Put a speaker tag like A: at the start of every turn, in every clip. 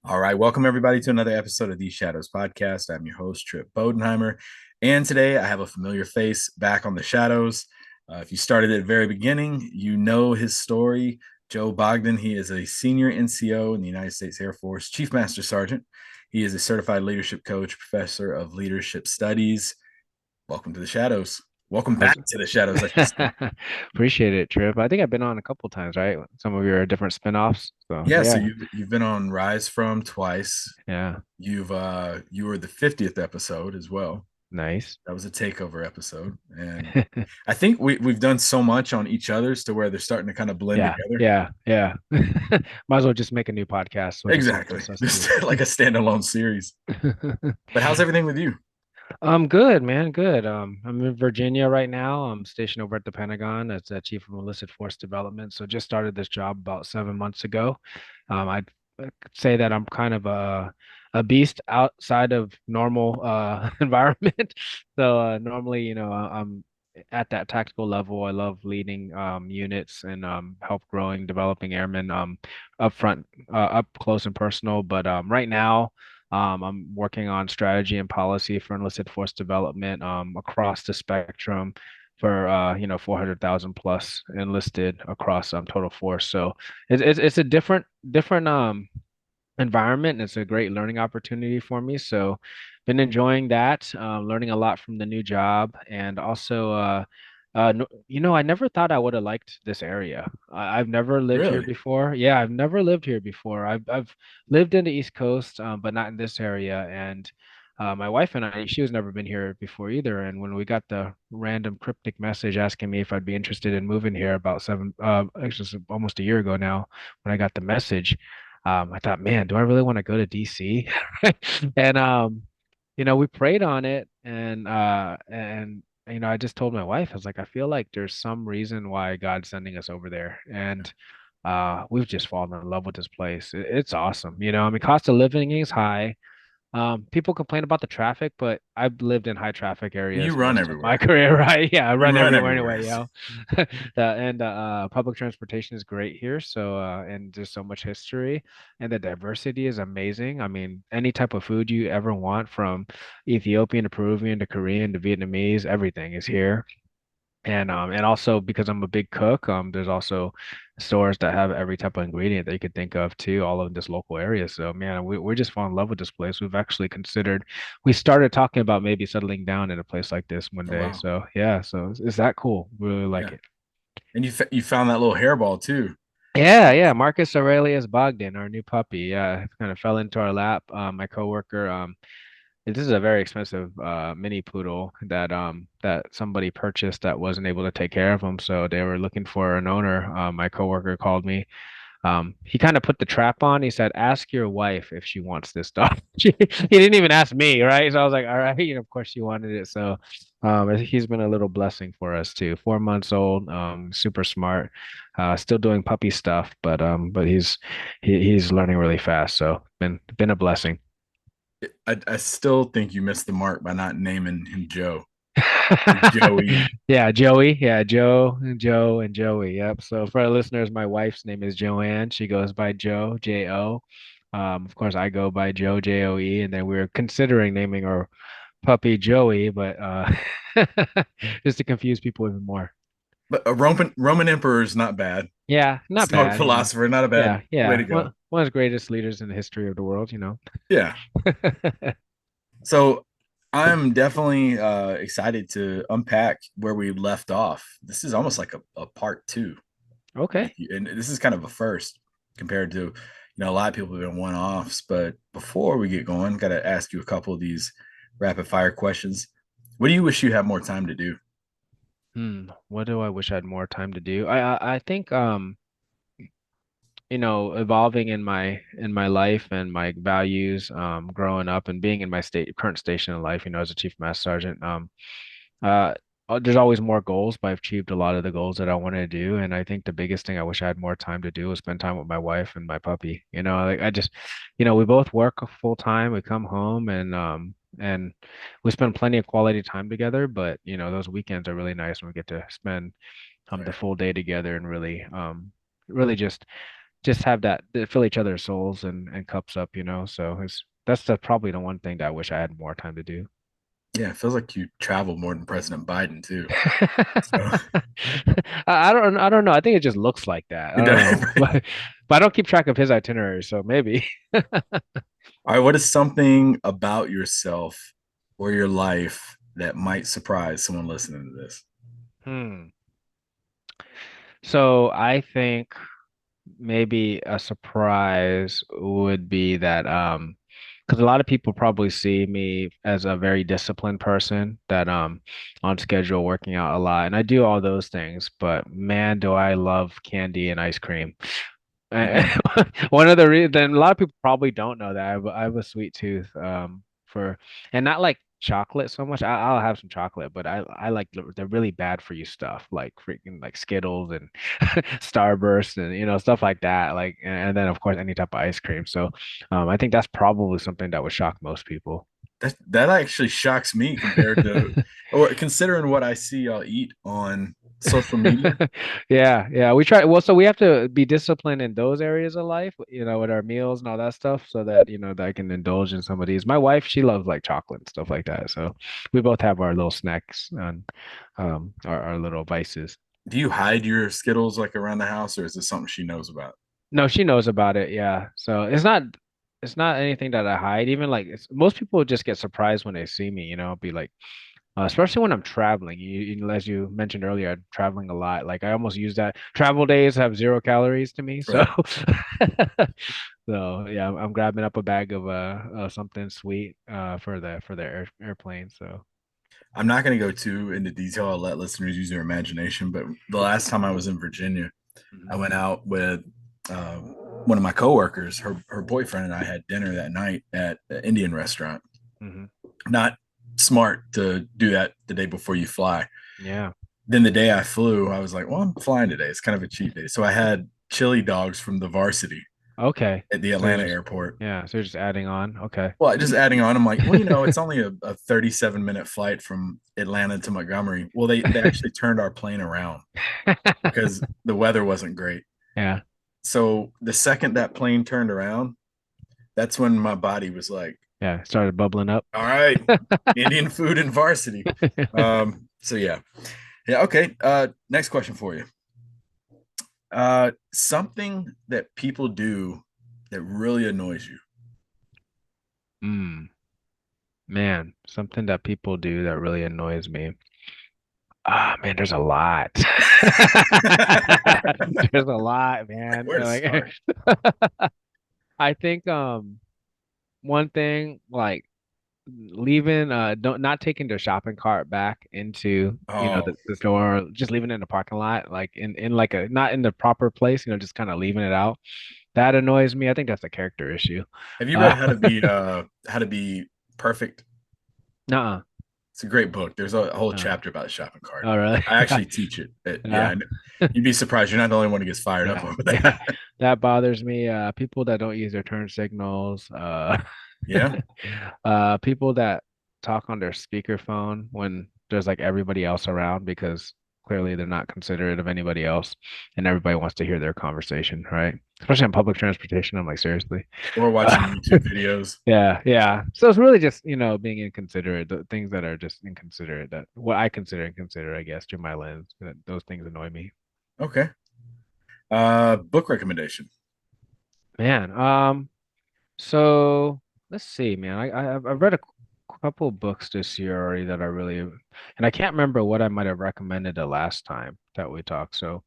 A: All right, welcome everybody to another episode of These Shadows podcast. I'm your host, Trip Bodenheimer, and today I have a familiar face back on the Shadows. If you started at the very beginning, you know his story. Joe Bogdan, he is a senior NCO in the United States Air Force, Chief Master Sergeant. He is a certified leadership coach, professor of leadership studies. Welcome to the Shadows. Welcome back
B: How's-
A: to the Shadows, I should say.
B: Appreciate it, Trip. I think I've been on a couple times, right? Some of your different spinoffs. So
A: Yeah, so
B: yeah,
A: you've been on Rise From twice.
B: yeah,
A: You were the 50th episode as well.
B: nice.
A: That was a takeover episode, and I think we've done so much on each other's to where they're starting to kind of blend
B: Yeah,
A: together.
B: yeah, yeah. Might as well just make a new podcast with
A: Exactly,
B: just us two.
A: just like a standalone series. But how's everything with you?
B: Good, man, good. I'm in Virginia right now. I'm stationed over at the Pentagon as the Chief of Enlisted Force Development. So just started this job about 7 months ago. I'd say that I'm kind of a beast outside of normal environment. So normally, I'm at that tactical level. I love leading units and help growing, developing airmen up front, up close and personal. But right now. I'm working on strategy and policy for enlisted force development across the spectrum for 400,000 plus enlisted across total force. So it's a different environment and it's a great learning opportunity for me. So been enjoying that, learning a lot from the new job and also I never thought I would have liked this area. I've never lived here
A: Really?
B: before. Yeah, I've never lived here before. I've lived in the East Coast, but not in this area. And my wife and I, she was never been here before either. And when we got the random cryptic message asking me if I'd be interested in moving here about actually it's almost a year ago now, when I got the message, I thought, man, do I really want to go to DC? And we prayed on it and I just told my wife, I was like, I feel like there's some reason why God's sending us over there. And we've just fallen in love with this place. It's awesome. I mean, cost of living is high. People complain about the traffic, but I've lived in high traffic
A: You
B: areas
A: run
B: most of my
A: everywhere.
B: career, right? Yeah, I
A: You
B: run
A: run
B: everywhere
A: everywhere.
B: anyway, and public transportation is great here, so and there's so much history, and the diversity is amazing. I mean, any type of food you ever want, from Ethiopian to Peruvian to Korean to Vietnamese, everything is here. And also because I'm a big cook, there's also stores that have every type of ingredient that you could think of too, all in this local area. So man, we're just falling in love with this place. We've actually considered, we started talking about maybe settling down in a place like this one
A: Oh
B: day.
A: wow,
B: So yeah, so it's that cool. Really like
A: yeah.
B: it.
A: And you found that little hairball too.
B: Yeah, yeah. Marcus Aurelius Bogdan, our new puppy. Yeah, kind of fell into our lap. My coworker, this is a very expensive mini poodle that somebody purchased that wasn't able to take care of him, so they were looking for an owner. My coworker called me. He kind of put the trap on. He said, "Ask your wife if she wants this dog." He didn't even ask me, right? So I was like, "All right," of course she wanted it. So, he's been a little blessing for us too. 4 months old, super smart, still doing puppy stuff, but he's learning really fast. So been a blessing.
A: I still think you missed the mark by not naming him Joe. Joey.
B: Yeah, Joey. Yeah, Joe, and Joey. Yep. So for our listeners, my wife's name is Joanne. She goes by Joe, J-O. Of course, I go by Joe, J-O-E, and then we were considering naming our puppy Joey, but just to confuse people even more.
A: But a Roman emperor is not bad.
B: Yeah, not
A: Stoic
B: bad.
A: philosopher, not a bad
B: Yeah,
A: way
B: yeah.
A: to go.
B: One of the greatest leaders in the history of the world.
A: Yeah. So I'm definitely excited to unpack where we left off. This is almost like a part two with
B: Okay.
A: you, and this is kind of a first compared to a lot of people have been one offs. But before we get going, got to ask you a couple of these rapid fire questions. What do you wish you had more time to do?
B: What do I wish I had more time to do? I think evolving in my life and my values, growing up and being in my current station in life, as a chief master sergeant, uh, there's always more goals, but I've achieved a lot of the goals that I wanted to do. And I think the biggest thing I wish I had more time to do was spend time with my wife and my puppy. Like I just, we both work full time. We come home and we spend plenty of quality time together. But those weekends are really nice when we get to spend
A: Oh,
B: the
A: yeah.
B: full day together and really really just just have that they fill each other's souls and cups up, So that's probably the one thing that I wish I had more time to do.
A: Yeah, it feels like you travel more than President Biden too. So
B: I don't know. I think it just looks like that. I
A: it
B: don't
A: does.
B: know. But I don't keep track of his itinerary, so maybe.
A: All right, what is something about yourself or your life that might surprise someone listening to this?
B: Hmm. So I think maybe a surprise would be that because a lot of people probably see me as a very disciplined person that on schedule, working out a lot, and I do all those things, but man, do I love candy and ice cream.
A: Mhm.
B: One of the reasons, then a lot of people probably don't know that I have a sweet tooth for and not like chocolate so much. I'll have some chocolate, but I like the really bad for you stuff like freaking like Skittles and Starburst and stuff like that. Like and then of course any type of ice cream. So I think that's probably something that would shock most people.
A: That actually shocks me compared to, or considering what I see y'all eat on social media.
B: Yeah, yeah. We try well, so we have to be disciplined in those areas of life, with our meals and all that stuff, so that that I can indulge in some of these. My wife, she loves like chocolate and stuff like that. So we both have our little snacks and our little vices.
A: Do you hide your Skittles like around the house, or is this something she knows about?
B: No, she knows about it, yeah. So it's not anything that I hide. Even like most people just get surprised when they see me, be like especially when I'm traveling. As you mentioned earlier, I'm traveling a lot. Like I almost use that. Travel days have 0 calories to me. So,
A: Right.
B: so yeah, I'm grabbing up a bag of something sweet for the airplane. So,
A: I'm not going to go too into detail. I'll let listeners use their imagination. But the last time I was in Virginia, I
B: hmm
A: went out with one of my coworkers. Her boyfriend and I had dinner that night at an Indian restaurant.
B: hmm
A: Not smart to do that the day before you fly.
B: yeah,
A: Then the day I flew, I was like, well, I'm flying today. It's kind of a cheat day. So I had chili dogs from the Varsity
B: okay.
A: at the
B: So you're
A: Atlanta
B: just
A: airport.
B: yeah, so you're just adding on. Okay.
A: Well, just adding on, I'm like, well, it's only a 37-minute flight from Atlanta to Montgomery. Well, they actually turned our plane around because the weather wasn't great.
B: Yeah,
A: So the second that plane turned around, that's when my body was like,
B: yeah. Started bubbling up.
A: all right, Indian food and Varsity. So yeah. Yeah, okay. Next question for you. Something that people do that really annoys you.
B: Mm, man, something that people do that really annoys me. Ah, man, there's a lot. There's a lot, man.
A: Where to
B: Like,
A: start?
B: I think one thing like leaving don't not taking the shopping cart back into
A: Oh,
B: the store, just leaving it in the parking lot, like in like a not in the proper place, just kind of leaving it out. That annoys me. I think that's a character issue.
A: have you read
B: Uh,
A: How to Be Perfect?
B: nuh-uh.
A: It's a great book. There's a whole
B: Uh,
A: chapter about the shopping cart.
B: oh, really?
A: I actually teach it. Yeah,
B: Yeah.
A: you'd be surprised. You're not the only one who gets fired up
B: Yeah,
A: over
B: yeah,
A: that.
B: that bothers me. People that don't use their turn signals,
A: Yeah.
B: people that talk on their speakerphone when there's like everybody else around because clearly they're not considerate of anybody else, and everybody wants to hear their conversation, right? Especially on public transportation. I'm like, seriously.
A: Or watching
B: Uh,
A: YouTube videos.
B: yeah, yeah. So it's really just, being inconsiderate, the things that are just inconsiderate, that what I consider inconsiderate, I guess, through my lens, that those things annoy me.
A: Okay. Book recommendation.
B: Man, so let's see, man. I've read a couple books this year already that I really, and I can't remember what I might have recommended the last time that we talked. So,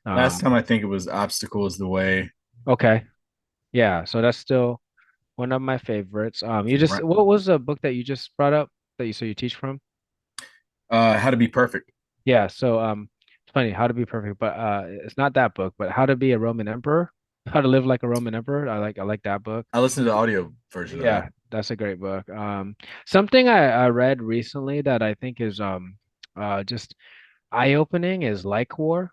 A: Last
B: um,
A: time I think it was Obstacle is the Way.
B: okay, yeah. So that's still one of my favorites.
A: Right.
B: What was the book that you just brought up that you teach from?
A: How to Be Perfect.
B: Yeah. So, it's funny, How to Be Perfect, but it's not that book, but How to Be a Roman Emperor, How to Live Like a Roman Emperor. I like that book.
A: I listened to the audio version of that.
B: Yeah, that's a great book. Something I read recently that I think is just eye-opening is Like War.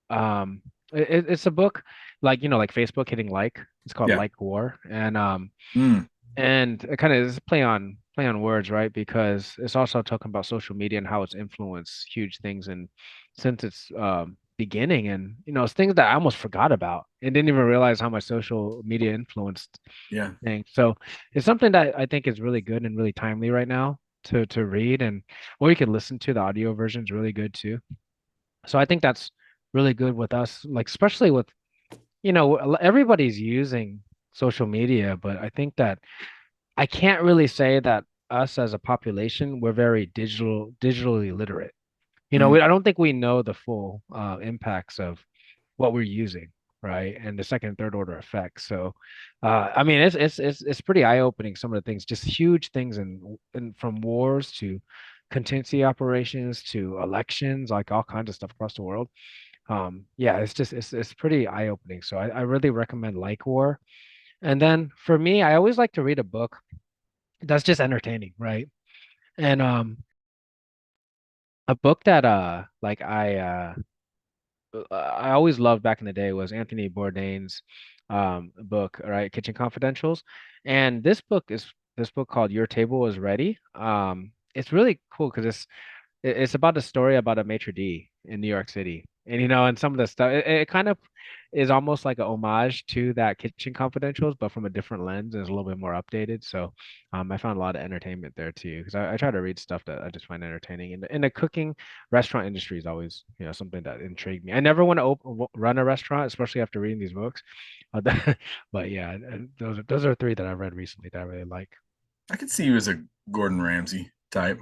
B: Um, it's a book like like Facebook hitting like. It's called
A: Yeah.
B: Like War,
A: Mm.
B: and it kind of is play on words, right? Because it's also talking about social media and how it's influenced huge things, and since it's beginning, and it's things that I almost forgot about and didn't even realize how much social media influenced
A: Yeah.
B: things. So it's something that I think is really good and really timely right now to read, and or you could listen to the audio version is really good too. So I think that's really good with us, like especially with everybody's using social media, but I think that I can't really say that us as a population, we're very digitally literate.
A: Mm,
B: I don't think we know the full impacts of what we're using, right? And the second and third order effects. So, I mean, it's pretty eye-opening, some of the things, just huge things in from wars to contingency operations to elections, like all kinds of stuff across the world. Yeah, it's pretty eye-opening. So I really recommend Like War. And then for me, I always like to read a book that's just entertaining, right? And a book that I always loved back in the day was Anthony Bourdain's book, right? Kitchen Confidentials. And this book called Your Table is Ready. It's really cool because it's about the story about a maitre d' in New York City. And and some of the stuff it kind of is almost like a homage to that Kitchen Confidentials, but from a different lens and it's a little bit more updated. So I found a lot of entertainment there too. Because I try to read stuff that I just find entertaining. And the cooking restaurant industry is always, something that intrigued me. I never want to run a restaurant, especially after reading these books. But yeah, and those are three that I read recently that I really like.
A: I could see you as a Gordon Ramsay type.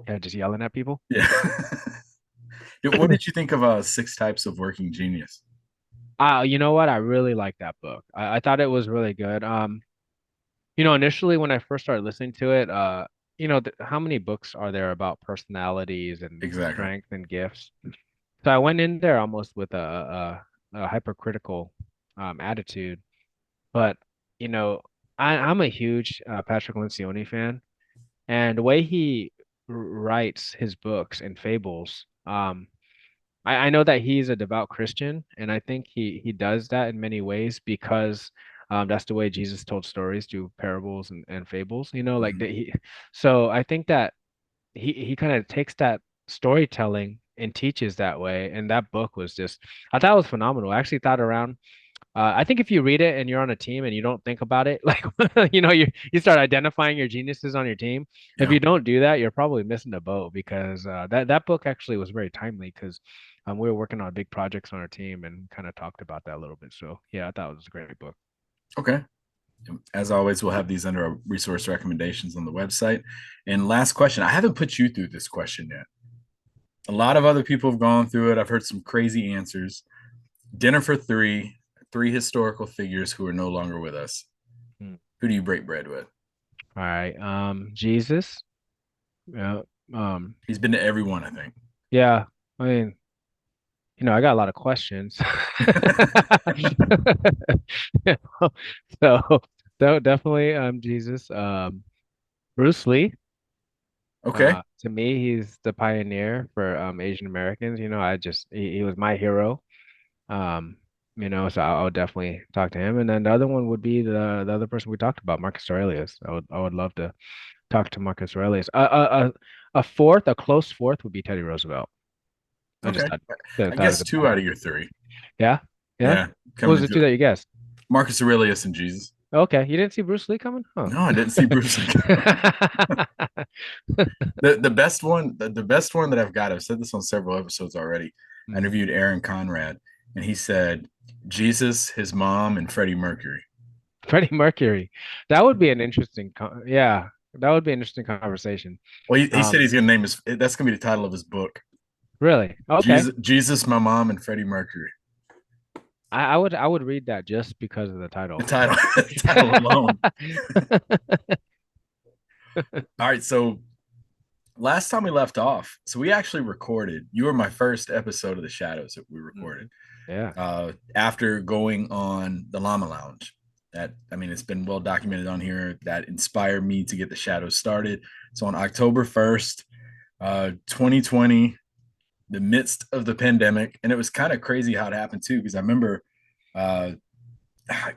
B: Yeah, just yelling at people.
A: Yeah. What did you think of Six Types of Working Genius?
B: You know what? I really like that book. I thought it was really good. Initially when I first started listening to it, how many books are there about personalities and
A: Exactly.
B: strength and gifts? So I went in there almost with a hypercritical attitude. But, you know, I'm a huge Patrick Lencioni fan, and the way he writes his books and fables, I know that he's a devout Christian, and I think he does that in many ways because that's the way Jesus told stories through parables and fables, like
A: Mhm.
B: that so I think that he kind of takes that storytelling and teaches that way. And that book was just, I thought it was phenomenal. I actually thought around I think if you read it and you're on a team and you don't think about it, like you start identifying your geniuses on your team. If
A: Yeah.
B: you don't do that, you're probably missing the boat because that book actually was very timely because we were working on big projects on our team and kind of talked about that a little bit. So yeah, I thought it was a great book.
A: Okay. As always, we'll have these under our resource recommendations on the website. And last question, I haven't put you through this question yet. A lot of other people have gone through it. I've heard some crazy answers. Dinner for three, three historical figures who are no longer with us.
B: Hmm.
A: Who do you break bread with?
B: All right, Jesus. Yeah, um,
A: He's been to every one, I think.
B: yeah. I mean, I got a lot of questions. You know, so definitely Jesus. Bruce Lee.
A: Okay.
B: To me, he's the pioneer for Asian Americans. He was my hero. Um, so I would definitely talk to him. And then the other one would be the other person we talked about, Marcus Aurelius. I would love to talk to Marcus Aurelius. A close fourth would be Teddy Roosevelt. I just
A: Okay.
B: thought
A: I
B: thought as
A: guess
B: a
A: two out of
B: badass.
A: your three.
B: Yeah, yeah.
A: Yeah.
B: What
A: Coming
B: was the two
A: into
B: that you guessed?
A: Marcus Aurelius and Jesus.
B: Okay, you didn't see Bruce Lee coming? Huh.
A: No, I didn't see Bruce Lee. The best one, the best one that I've got, I've said this on several episodes already. I
B: Hmm.
A: interviewed Aaron Conrad, and he said Jesus, his mom, and Freddie Mercury.
B: Freddie Mercury. That would be an interesting, yeah, that would be an interesting conversation.
A: Well, he said
B: Um,
A: he's gonna name his that's gonna be the title of his book.
B: really? Okay.
A: Jesus, my mom, and Freddie Mercury.
B: I would read that just because of the
A: The
B: title.
A: title, the title alone. All right, so last time we left off, so we actually recorded. You were my first episode of the Shadows that we recorded
B: Mhm. Yeah.
A: after going on the Llama Lounge. That I mean, it's been well documented on here. That inspired me to get the Shadows started. So on October 1st, 2020, the midst of the pandemic, and it was kind of crazy how it happened too, because I remember, uh,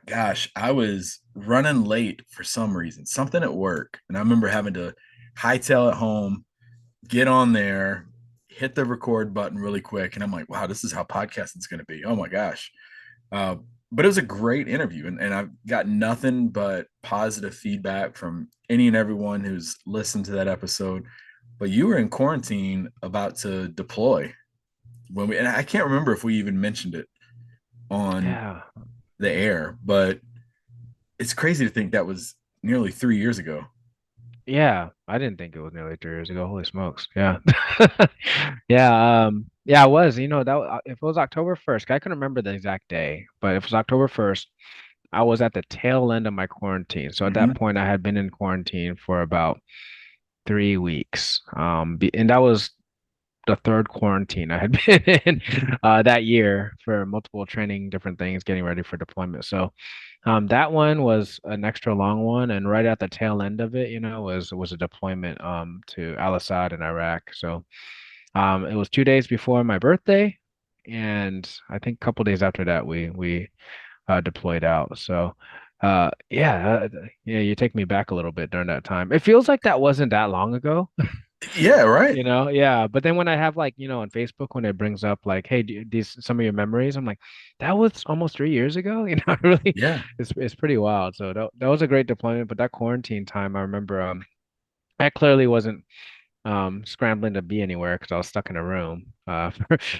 A: gosh, I was running late for some reason, something at work, and I remember having to hightail it home, get on there, hit the record button really quick, and I'm like, wow, this is how podcasting's going to be. Oh my gosh. Uh, but it was a great interview, and I've got nothing but positive feedback from any and everyone who's listened to that episode. But you were in quarantine about to deploy when we, and I can't remember if we even mentioned it on
B: Yeah.
A: the air, but it's crazy to think that was nearly 3 years ago.
B: Yeah, I didn't think it was nearly 3 years ago. Holy smokes. Yeah. Yeah, yeah, it was. If it was October 1st, I couldn't remember the exact day, but if it was October 1st, I was at the tail end of my quarantine. So at that
A: Hmm.
B: point, I had been in quarantine for about 3 weeks. And that was the third quarantine I had been in that year for multiple training, different things, getting ready for deployment. So that one was an extra long one, and right at the tail end of it, was a deployment to Al Assad in Iraq. So it was 2 days before my birthday, and I think a couple days after that we deployed out. So yeah, you take me back a little bit during that time. It feels like that wasn't that long ago.
A: Yeah, right.
B: Yeah. But then when I have like, on Facebook when it brings up like, hey, these some of your memories, I'm like, that was almost 3 years ago. Really,
A: Yeah.
B: it's pretty wild. So that was a great deployment. But that quarantine time, I remember, I clearly wasn't scrambling to be anywhere because I was stuck in a room.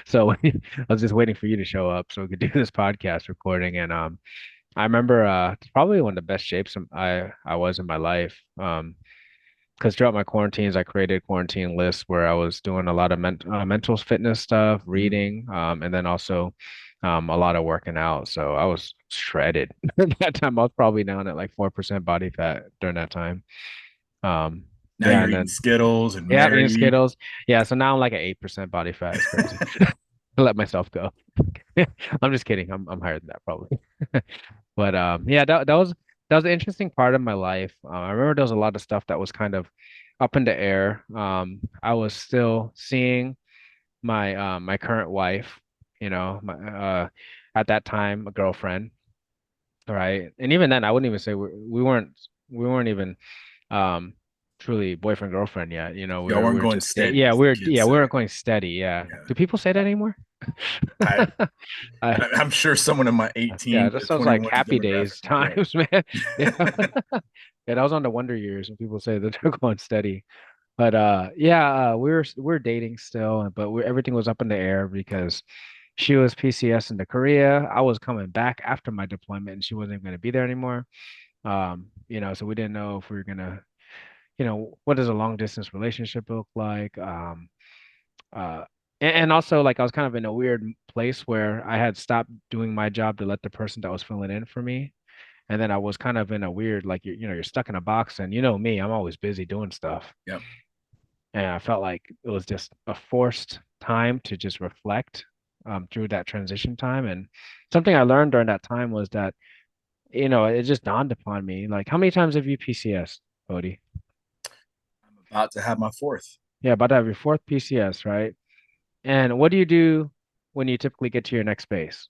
B: So I was just waiting for you to show up so we could do this podcast recording. And I remember it's probably one of the best shapes I was in my life. Because throughout my quarantines, I created quarantine lists where I was doing a lot of mental fitness stuff,
A: Mhm.
B: reading, and then also a lot of working out. So I was shredded at that time. I was probably down at like 4% body fat during that time.
A: Now
B: Yeah,
A: you're
B: and
A: eating
B: then
A: Skittles and
B: yeah, eating
A: Mary.
B: Skittles. Yeah, so now I'm like at 8% body fat. It's crazy. I let myself go. I'm just kidding. I'm higher than that probably. But yeah, that was an interesting part of my life. I remember there was a lot of stuff that was kind of up in the air. I was still seeing my current wife, at that time a girlfriend, right? And even then, I wouldn't even say we weren't even um truly boyfriend girlfriend yet. We
A: Y'all
B: were we
A: weren't
B: were
A: going
B: just
A: steady,
B: yeah
A: as the kids
B: yeah we
A: say.
B: weren't going steady. Yeah.
A: Yeah.
B: Do people say that anymore?
A: I,
B: I
A: I'm sure someone in my
B: Yeah,
A: 18
B: that
A: to
B: sounds like
A: 21
B: happy
A: demographic
B: days
A: would. Yeah.
B: times, man. Yeah. Yeah, that was on the Wonder Years when people say that they're going steady. But yeah, we were dating still, but everything was up in the air because she was PCS into Korea. I was coming back after my deployment and she wasn't going to be there anymore. So we didn't know if we were gonna, what does a long distance relationship look like? Uh and also like I was kind of in a weird place where I had stopped doing my job to let the person that was filling in for me. And then I was kind of in a weird, like you're stuck in a box, and me, I'm always busy doing stuff.
A: Yep.
B: And I felt like it was just a forced time to just reflect through that transition time. And something I learned during that time was that, it just dawned upon me, like, how many times have you PCS, Cody?
A: I'm about to have my fourth.
B: Yeah, about to have your fourth PCS, right? And what do you do when you typically get to your next base?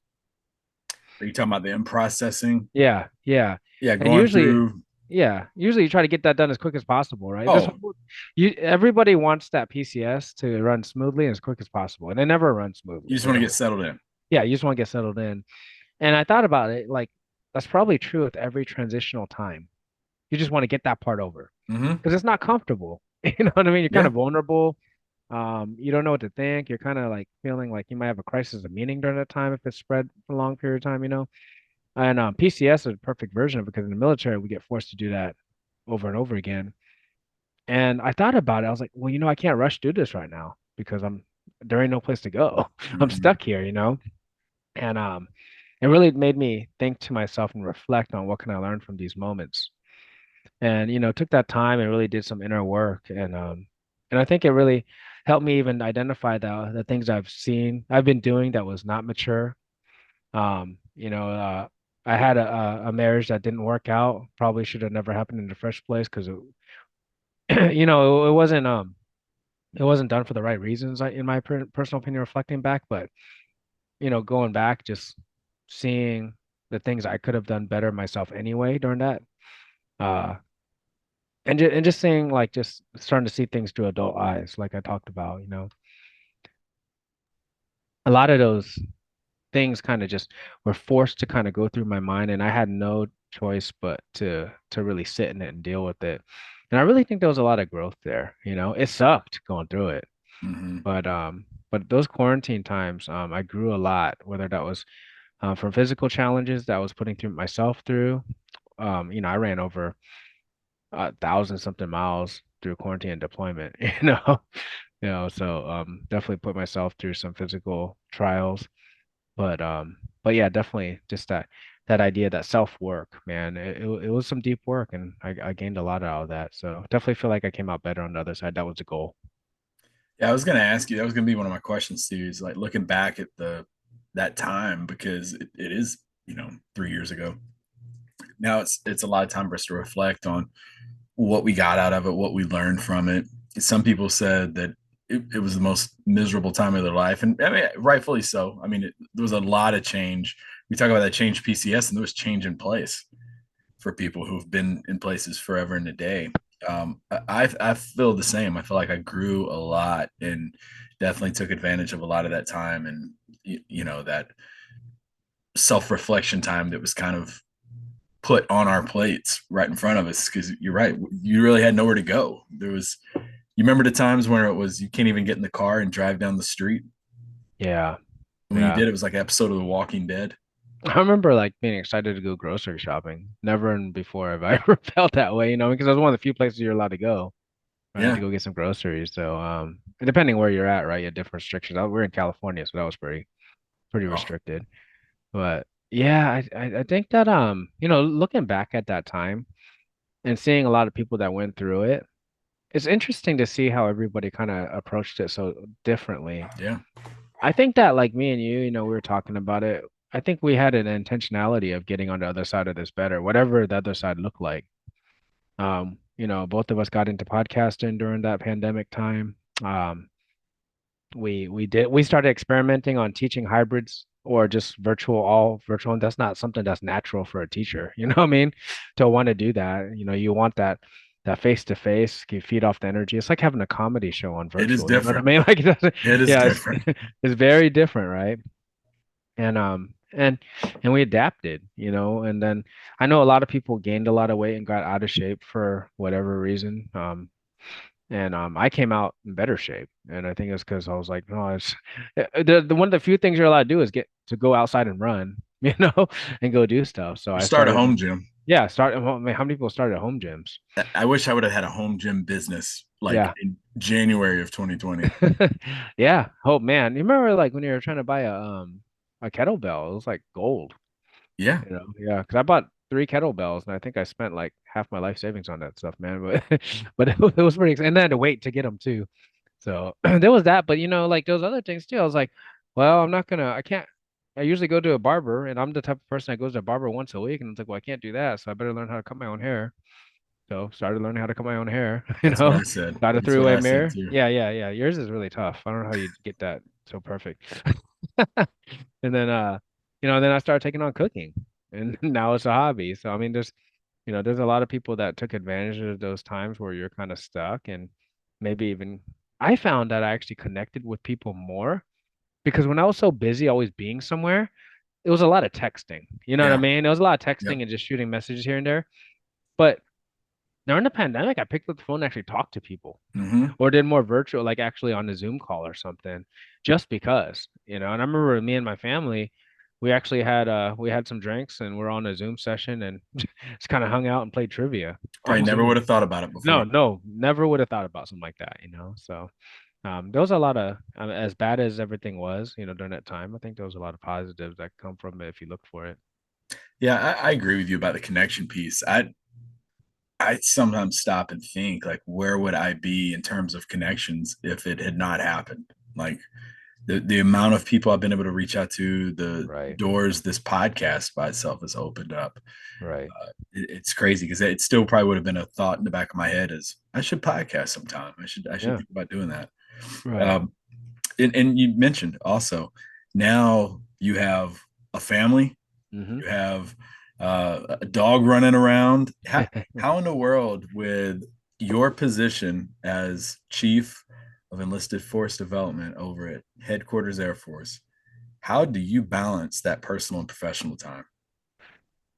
A: Are you talking about the in processing?
B: Yeah, yeah.
A: Yeah,
B: And
A: going
B: usually,
A: through.
B: yeah, usually you try to get that done as quick as possible, right?
A: Oh,
B: Everybody wants that PCS to run smoothly and as quick as possible, and it never runs
A: you
B: smoothly,
A: just want to get settled in.
B: Yeah, you just want to get settled in. And I thought about it, like that's probably true with every transitional time. You just want to get that part over
A: Hmm.
B: because it's not comfortable. You know what I mean? You're kind
A: Yeah.
B: of vulnerable. You don't know what to think. You're kind of like feeling like you might have a crisis of meaning during that time if it's spread for a long period of time. And PCS is a perfect version of it because in the military we get forced to do that over and over again. And I thought about it. I was like, well, I can't rush through this right now because there ain't no place to go. I'm
A: Hmm.
B: stuck here. And it really made me think to myself and reflect on what can I learn from these moments. And took that time and really did some inner work. And I think it really helped me even identify the things I've been doing that was not mature. I had a marriage that didn't work out. Probably should have never happened in the first place because it wasn't done for the right reasons, in my personal opinion, reflecting back. But going back, just seeing the things I could have done better myself anyway during that, uh, and just seeing like just starting to see things through adult eyes, like I talked about. a lot of those things kind of just were forced to kind of go through my mind, and I had no choice but to really sit in it and deal with it. And I really think there was a lot of growth there. It sucked going through it,
A: Hmm.
B: but those quarantine times, I grew a lot, whether that was from physical challenges that I was putting through myself through. I ran over 1,000 something miles through quarantine and deployment, so definitely put myself through some physical trials. But yeah, definitely just that idea, that self-work, man. It was some deep work, and I gained a lot out of that. So definitely feel like I came out better on the other side. That was the goal.
A: Yeah, I was going to ask you. That was going to be one of my questions to you. Is like looking back at the that time because it is 3 years ago. Now it's a lot of time for us to reflect on what we got out of it, what we learned from it. Some people said that it was the most miserable time of their life, and I mean, rightfully so. I mean, there was a lot of change. We talk about that change PCS, and there was change in place for people who've been in places forever and a day. I feel the same. I feel like I grew a lot and definitely took advantage of a lot of that time, and that self reflection time that was kind of put on our plates right in front of us, because you're right, you really had nowhere to go. You remember the times where it was you can't even get in the car and drive down the street.
B: Yeah,
A: When you
B: yeah.
A: did, it was like an episode of The Walking Dead.
B: I remember like being excited to go grocery shopping. Never and before have I ever felt that way, because it was one of the few places you're allowed to go, right,
A: Yeah.
B: to go get some groceries. So, and depending where you're at, right, you have different restrictions. We're in California, so that was pretty
A: Oh,
B: restricted. But yeah, I think that looking back at that time and seeing a lot of people that went through it, it's interesting to see how everybody kind of approached it so differently.
A: yeah.
B: I think that like me and you, we were talking about it. I think we had an intentionality of getting on the other side of this better, whatever the other side looked like. Both of us got into podcasting during that pandemic time. Um, we started experimenting on teaching hybrids or just all virtual, and that's not something that's natural for a teacher, you know what I mean, to want to do that. You want that face to face, you feed off the energy. It's like having a comedy show on
A: It is
B: virtual, you know what I
A: different.
B: mean? Like
A: It is
B: yeah,
A: different.
B: it's very different, right? And we adapted, and then I know a lot of people gained a lot of weight and got out of shape for whatever reason. And I came out in better shape, and I think it's because I was like, no, it's the one of the few things you're allowed to do is get to go outside and run, and go do stuff. So
A: Or
B: I
A: start a
B: started,
A: home gym.
B: yeah, I mean, how many people started at home gyms?
A: I wish I would have had a home gym business like
B: Yeah,
A: in January of 2020.
B: yeah. Oh man, you remember like when you were trying to buy a kettlebell? It was like gold,
A: Yeah.
B: Yeah, because I bought three kettlebells, and I think I spent like half my life savings on that stuff, man. But but it was pretty, and then I had to wait to get them too. So there was that, but like those other things too. I was like, well, I can't. I usually go to a barber, and I'm the type of person that goes to a barber once a week, and it's like, well, I can't do that, so I better learn how to cut my own hair. So started learning how to cut my own hair,
A: That's what I said.
B: got a
A: That's what
B: three-way
A: I said
B: mirror.
A: too.
B: Yeah, yeah, yeah. Yours is really tough. I don't know how you get that so perfect. And then I started taking on cooking, and now it's a hobby. So I mean, there's a lot of people that took advantage of those times where you're kind of stuck, and maybe even I found that I actually connected with people more because when I was so busy always being somewhere, it was a lot of texting. You know what I
A: Yeah.
B: mean? It was a lot of
A: Yep.
B: texting and just shooting messages here and there. But during the pandemic, I picked up the phone and actually talked to people
A: Hmm.
B: or did more virtual, like actually on a Zoom call or something, just because. And I remember me and my family, we had some drinks and we're on a Zoom session and just kind of hung out and played trivia
A: Probably
B: on
A: never would
B: Zoom.
A: have thought about it
B: No,
A: before.
B: no, never would have thought about something like that. So there was a lot of as bad as everything was, during that time. I think there was a lot of positives that come from it if you look for it.
A: Yeah, I agree with you about the connection piece. I sometimes stop and think like where would I be in terms of connections if it had not happened? Like the amount of people I've been able to reach out to, the
B: Right,
A: doors this podcast by itself has opened up.
B: right.
A: It's crazy because it still probably would have been a thought in the back of my head is I should podcast sometime. I should
B: Yeah,
A: think about doing that.
B: right.
A: Um, and you mentioned also now you have a family,
B: Hmm.
A: you have a dog running around. How in the world with your position as chief of enlisted force development over at headquarters Air Force, How do you balance that personal and professional time?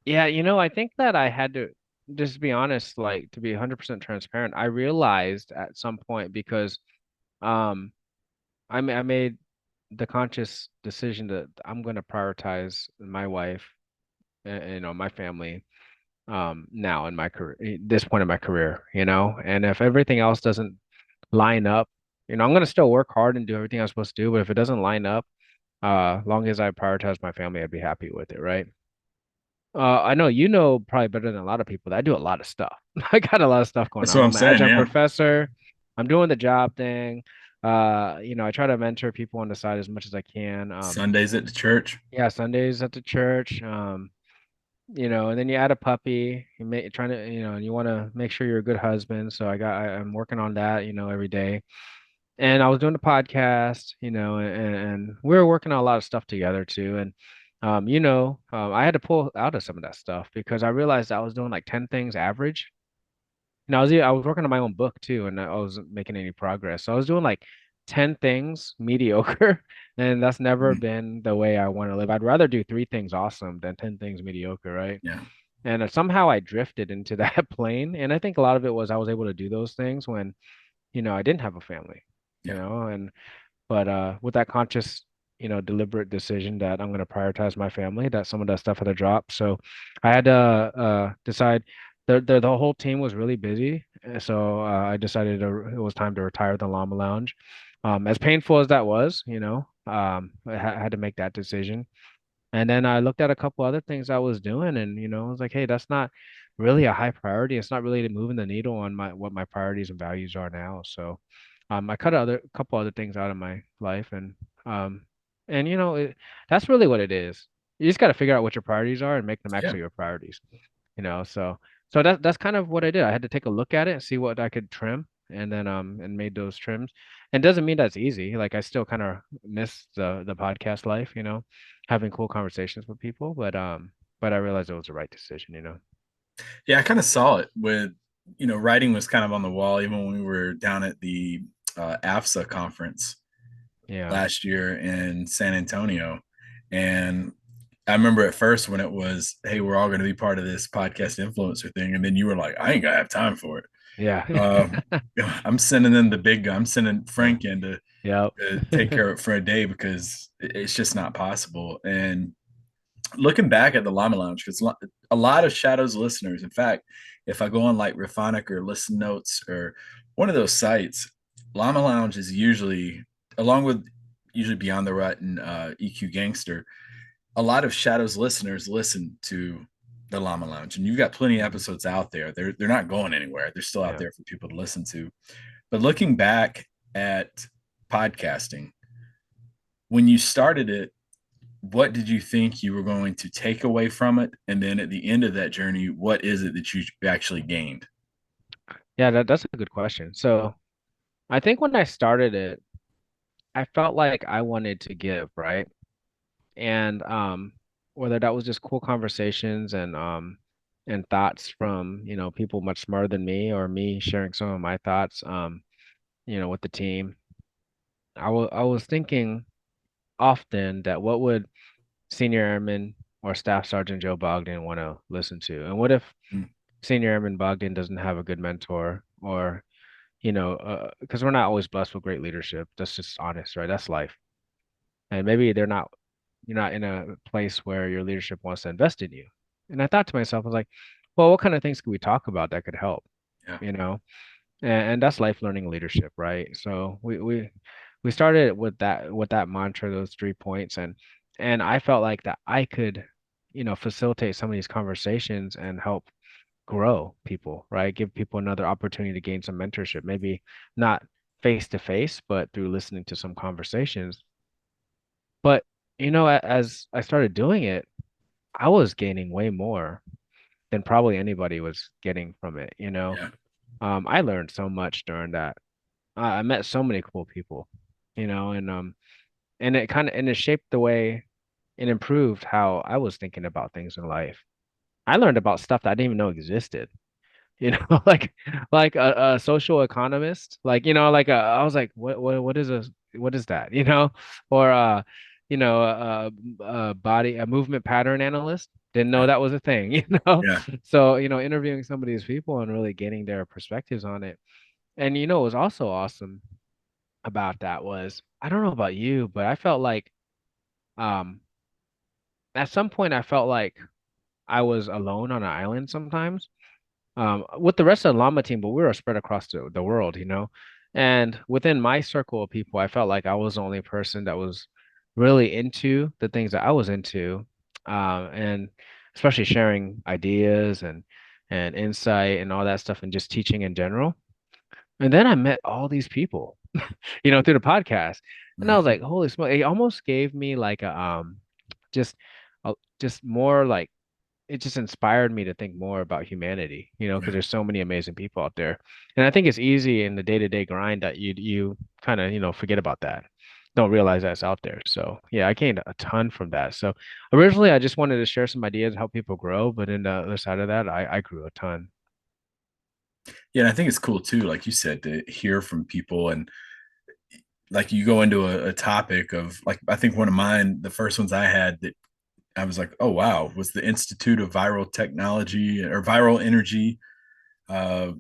B: Yeah, I think that I had to just be honest, like to be 100% transparent. I realized at some point because um I made the conscious decision that I'm going to prioritize my wife, my family now in my career, this point in my career, and if everything else doesn't line up, I'm going to still work hard and do everything I'm supposed to do, but if it doesn't line up, long as I prioritize my family, I'd be happy with it, right? I know you know probably better than a lot of people that I do a lot of stuff. I got a lot of stuff going
A: That's
B: on.
A: what I'm
B: I'm an
A: saying.
B: adjunct
A: Yeah.
B: professor. I'm doing the job thing. I try to mentor people on the side as much as I can.
A: Sundays at the church.
B: Yeah, Sundays at the church. And then you add a puppy, trying to, and you want to make sure you're a good husband. So I'm working on that, every day. And I was doing the podcast, and we were working on a lot of stuff together too. And I had to pull out of some of that stuff because I realized I was doing like 10 things average. And I was working on my own book too, and I wasn't making any progress. So I was doing like 10 things mediocre, and that's never
A: Mm,
B: been the way I want to live. I'd rather do three things awesome than 10 things mediocre, right?
A: yeah.
B: And somehow I drifted into that plane. And I think a lot of it was I was able to do those things when, I didn't have a family,
A: Yeah.
B: and but with that conscious, deliberate decision that I'm going to prioritize my family, that some of that stuff had to drop. So I had to decide. The whole team was really busy, so I decided it was time to retire the Llama Lounge. As painful as that was, I had to make that decision. And then I looked at a couple other things I was doing, and I was like, hey, that's not really a high priority. It's not really moving the needle on my what my priorities and values are now. So, I cut a couple other things out of my life, um, and that's really what it is. You just got to figure out what your priorities are and make them
A: Yeah.
B: actually your priorities. So that's kind of what I did. I had to take a look at it and see what I could trim, and then and made those trims. And doesn't mean that's easy. Like I still kind of miss the podcast life, having cool conversations with people, but I realized it was the right decision.
A: Yeah. I kind of saw it with, writing was kind of on the wall, even when we were down at the AFSA conference
B: Yeah.
A: last year in San Antonio. And I remember at first when it was, hey, we're all going to be part of this podcast influencer thing. And then you were like, I ain't going to have time for it.
B: Yeah.
A: Um, I'm sending in the big guy. I'm sending
B: Yeah.
A: Frank in
B: Yep.
A: to take care of it for a day because it's just not possible. And looking back at the Llama Lounge, because a lot of Shadows listeners, in fact, if I go on like Raphonic or Listen Notes or one of those sites, Llama Lounge is usually, along with usually Beyond the Rut and EQ Gangster, a lot of Shadows listeners listen to the Llama Lounge, and you've got plenty of episodes out there. They're not going anywhere. They're still out
B: Yeah.
A: there for people to listen to. But looking back at podcasting, when you started it, what did you think you were going to take away from it? And then at the end of that journey, what is it that you actually gained?
B: Yeah, that's a good question. So I think when I started it, I felt like I wanted to give, right? And whether that was just cool conversations and thoughts from, people much smarter than me or me sharing some of my thoughts with the team. I was thinking often that what would Senior Airman or Staff Sergeant Joe Bogdan want to listen to? And what if
A: Mm,
B: Senior Airman Bogdan doesn't have a good mentor or, because we're not always blessed with great leadership. That's just honest, right? That's life. And maybe you're not in a place where your leadership wants to invest in you. And I thought to myself, I was like, well, what kind of things could we talk about that could help?
A: yeah.
B: You know, and that's life learning leadership, right? So we started with that mantra, those 3 points, and I felt like that I could, facilitate some of these conversations and help grow people, right? Give people another opportunity to gain some mentorship, maybe not face to face, but through listening to some conversations. But as I started doing it, I was gaining way more than probably anybody was getting from it.
A: Yeah.
B: I learned so much during that. I met so many cool people, and it shaped the way it improved how I was thinking about things in life. I learned about stuff that I didn't even know existed. Like a social economist, like I was like, what is that? Or a movement pattern analyst. Didn't know
A: Yeah.
B: that was a thing, you know.
A: Yeah.
B: So, interviewing some of these people and really getting their perspectives on it. And what was also awesome about that was, I don't know about you, but I felt like um at some point I felt like I was alone on an island sometimes with the rest of the llama team, but we were spread across the world, And within my circle of people, I felt like I was the only person that was really into the things that I was into, and especially sharing ideas and insight and all that stuff, and just teaching in general. And then I met all these people, through the podcast, and I was
A: Mhm.
B: like, holy smoke! It almost gave me like just, just more like it just inspired me to think more about humanity, because
A: Yeah.
B: there's so many amazing people out there. And I think it's easy in the day-to-day grind that you kind of, forget about that. Don't realize that's out there. So yeah, I gained a ton from that. So originally I just wanted to share some ideas, help people grow, but in the other side of that, I grew a ton.
A: Yeah, and I think it's cool too, like you said, to hear from people and like you go into a topic of like I think one of mine, the first ones I had that I was like, oh wow, was the Institute of Viral Technology or Viral Energy. Uh,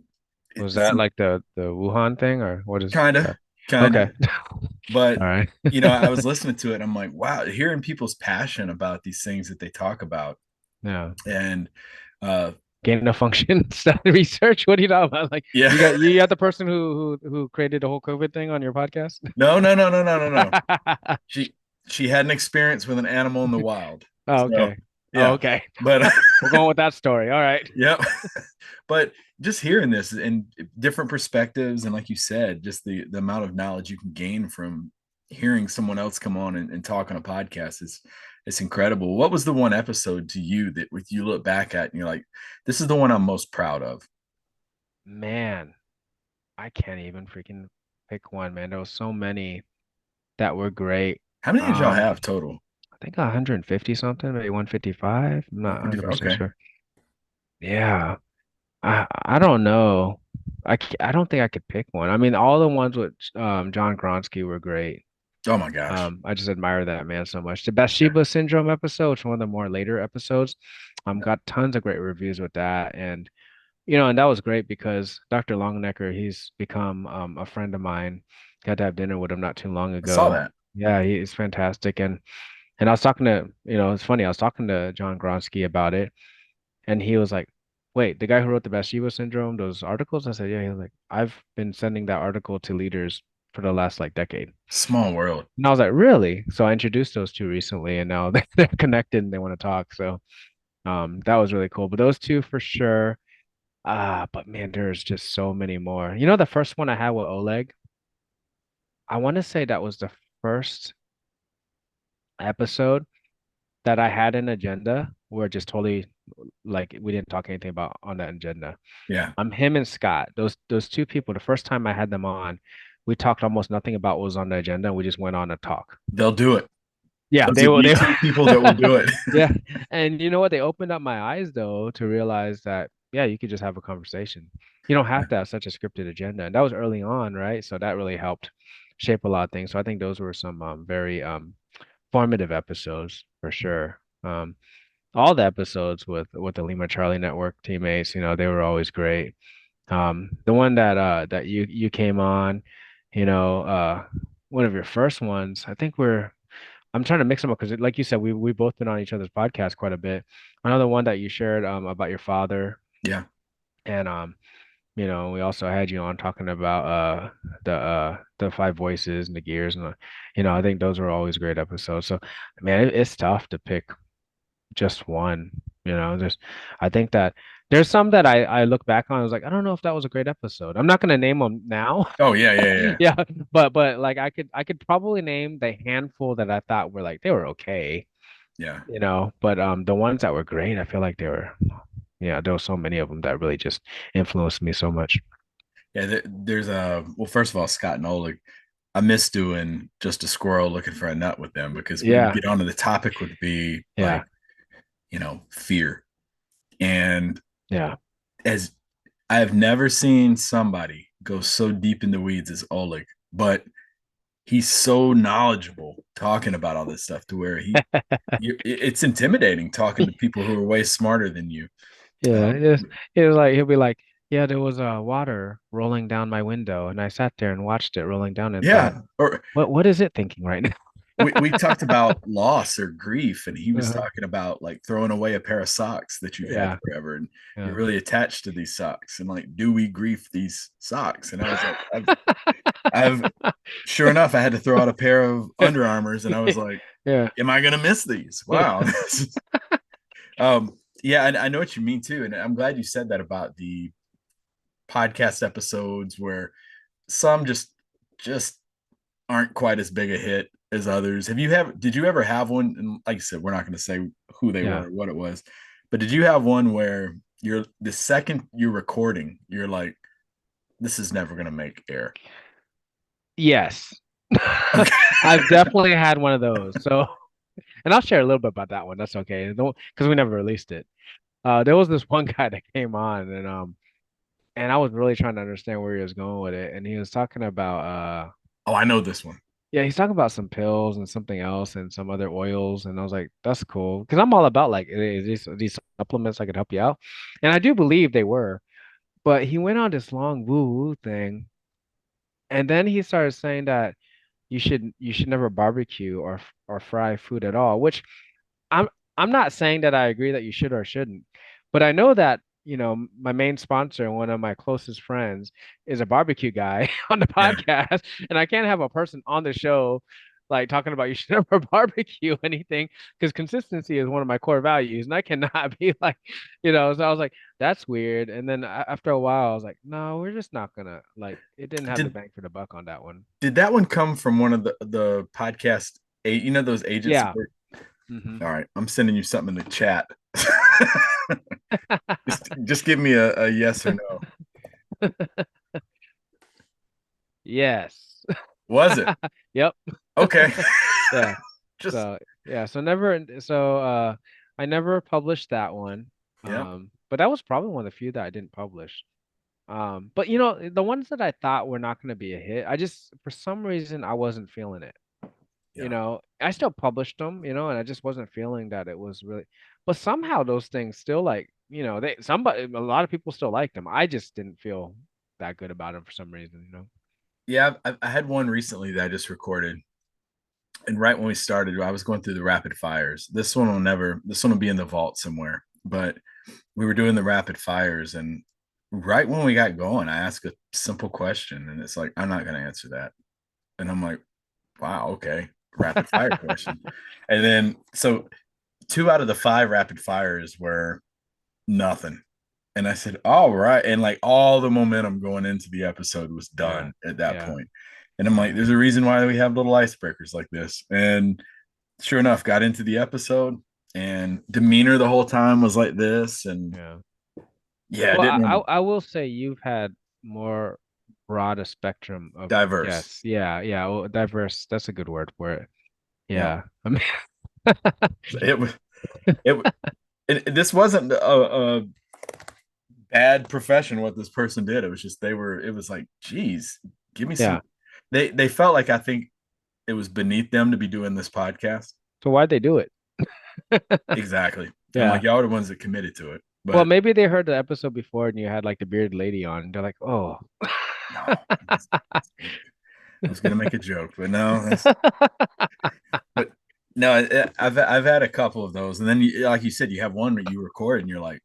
B: Was
A: it's
B: that like the Wuhan thing or what is
A: kind of,
B: that?
A: kind of,
B: Okay.
A: but
B: All right.
A: I was listening to it. And I'm like, wow, hearing people's passion about these things that they talk about,
B: Yeah.
A: and uh,
B: Gain of function study research. What are you talking about? Like
A: yeah,
B: you got the person who created the whole COVID thing on your podcast?
A: no, no, no, no, no, no, no. She she had an experience with an animal in the wild,
B: Oh,
A: so
B: okay. Oh,
A: yeah,
B: okay.
A: but
B: We're going with that story. All right.
A: yep. But just hearing this and different perspectives, and like you said, just the amount of knowledge you can gain from hearing someone else come on and talk on a podcast is it's incredible. What was the one episode to you that with you look back at and you're like, this is the one I'm most proud of?
B: Man, I can't even freaking pick one, man. There was so many that were great.
A: How many did y'all
B: Um,
A: have total?
B: I think 150 something, maybe 155. I'm not
A: 155.
B: 100%
A: Okay.
B: sure. Yeah. I don't know. I don't think I could pick one. I mean, all the ones with John Gronsky were great.
A: Oh my gosh.
B: I just admire that man so much. The
A: Yeah.
B: Bathsheba Syndrome episode, which is one of the more later episodes,
A: Yeah.
B: got tons of great reviews with that. And and that was great because Dr. Longnecker, he's become a friend of mine. Got to have dinner with him not too long
A: I saw
B: ago.
A: that.
B: Yeah, he's fantastic. And I was talking to, it's funny, I was talking to John Gronsky about it, and he was like, "Wait, the guy who wrote the Bathsheba Syndrome, those articles?" I said, "Yeah." He was like, "I've been sending that article to leaders for the last like decade."
A: Small world.
B: And I was like, "Really?" So I introduced those two recently, and now they're connected and they want to talk. So that was really cool. But those two for sure. But man, there's just so many more. The first one I had with Oleg, I want to say that was the first episode that I had an agenda where just totally like we didn't talk anything about on that agenda.
A: Yeah.
B: I'm him and Scott. Those two people, the first time I had them on, we talked almost nothing about what was on the agenda. We just went on to talk.
A: They'll do it.
B: Yeah,
A: Those
B: they
A: are
B: will.
A: the
B: They
A: two people that will do it.
B: yeah. And you know what? They opened up my eyes though to realize that yeah, you could just have a conversation. You don't have to have such a scripted agenda. And that was early on, right? So that really helped shape a lot of things. So I think those were some very formative episodes for sure. All the episodes with the Lima Charlie Network teammates, they were always great. The one that you came on, you know, uh, one of your first ones, I think I'm trying to mix them up because, like you said, we both been on each other's podcast quite a bit. Another one that you shared about your father,
A: Yeah.
B: and we also had you on talking about the five voices and the gears, and I think those were always great episodes. So, man, it's tough to pick just one. There's I think that there's some that I look back on. I was like, I don't know if that was a great episode. I'm not gonna name them now.
A: Oh yeah, yeah, yeah.
B: Yeah, but like I could probably name the handful that I thought were like they were okay,
A: Yeah.
B: but the ones that were great, I feel like they were yeah, there were so many of them that really just influenced me so much.
A: Yeah, there's a well. First of all, Scott and Oleg, I miss doing just a squirrel looking for a nut with them because we would
B: Yeah,
A: get onto the topic would be
B: yeah,
A: like fear, and
B: yeah,
A: as I have never seen somebody go so deep in the weeds as Oleg, but he's so knowledgeable talking about all this stuff to where it's intimidating talking to people who are way smarter than you.
B: Yeah,
A: Um,
B: it was like he'll be like, yeah, there was water rolling down my window, and I sat there and watched it rolling down and thought,
A: yeah, or
B: what is it thinking right now?
A: we talked about loss or grief, and he was
B: Uh-huh.
A: talking about like throwing away a pair of socks that you've had
B: Yeah,
A: forever, and you're
B: yeah.
A: really attached to these socks, and like, do we grief these socks? And I was like, I've sure enough, I had to throw out a pair of Under Armours, and I was like,
B: Yeah.
A: am I gonna miss these? Wow. Yeah, I know what you mean too, and I'm glad you said that about the podcast episodes where some just aren't quite as big a hit as others. Did you ever have one? And like I said, we're not going to say who they
B: Yeah.
A: were, what it was, but did you have one where you're the second you're recording, you're like, this is never going to make air?
B: Yes.
A: Okay.
B: I've definitely had one of those. So, and I'll share a little bit about that one. That's okay. Don't, because we never released it. There was this one guy that came on and I was really trying to understand where he was going with it. And he was talking about
A: Oh, I know this one.
B: yeah, he's talking about some pills and something else and some other oils. And I was like, that's cool. Because I'm all about like these supplements that could help you out. And I do believe they were. But he went on this long woo-woo thing. And then he started saying that you should never barbecue or fry food at all, which I'm I'm not saying that I agree that you should or shouldn't, but I know that, my main sponsor and one of my closest friends is a barbecue guy on the
A: Yeah.
B: podcast, and I can't have a person on the show like talking about you should never barbecue anything because consistency is one of my core values, and I cannot be like, so I was like, that's weird. And then after a while, I was like, no, we're just not gonna like it didn't have the
A: Did
B: bang for the buck on that one.
A: did that one come from one of the podcast those agents
B: Yeah.
A: were,
B: Hmm.
A: all right, I'm sending you something in the chat. Just give me a yes or no.
B: Yes.
A: Was it?
B: Yep.
A: Okay.
B: Yeah.
A: Just
B: So yeah, so I never published that one.
A: yeah.
B: But that was probably one of the few that I didn't publish. But the ones that I thought were not gonna be a hit, I just for some reason I wasn't feeling it.
A: Yeah.
B: I still published them, and I just wasn't feeling that it was really, but somehow those things still like, a lot of people still like them. I just didn't feel that good about them for some reason.
A: Yeah, I had one recently that I just recorded, and right when we started, I was going through the rapid fires. This one will be in the vault somewhere. But we were doing the rapid fires, and right when we got going, I asked a simple question, and it's like, I'm not going to answer that, and I'm like, wow, okay, rapid fire question, and then so two out of the five rapid fires were nothing. And I said, all right. And like all the momentum going into the episode was
B: Yeah.
A: done at that
B: Yeah.
A: point. And I'm
B: Yeah.
A: like, there's a reason why we have little icebreakers like this. And sure enough, got into the episode and demeanor the whole time was like this. And
B: Yeah.
A: yeah, it
B: Well,
A: didn't
B: I
A: really
B: I will say you've had more broad a spectrum of
A: diverse.
B: guests. Yeah, yeah. Well, diverse. That's a good word for it.
A: Yeah.
B: Yeah. I mean,
A: It was, it, this wasn't a bad profession what this person did. It was just it was like, geez, give me some.
B: yeah.
A: They felt like I think it was beneath them to be doing this podcast.
B: So why'd they do it?
A: Exactly. And I'm like,
B: Yeah.
A: y'all are the ones that committed to it.
B: Well,
A: But
B: maybe they heard the episode before and you had like the bearded lady on. And they're like, oh.
A: no, I was gonna make a joke, but no, but no, I've had a couple of those, and then like you said, you have one that you record, and you're like,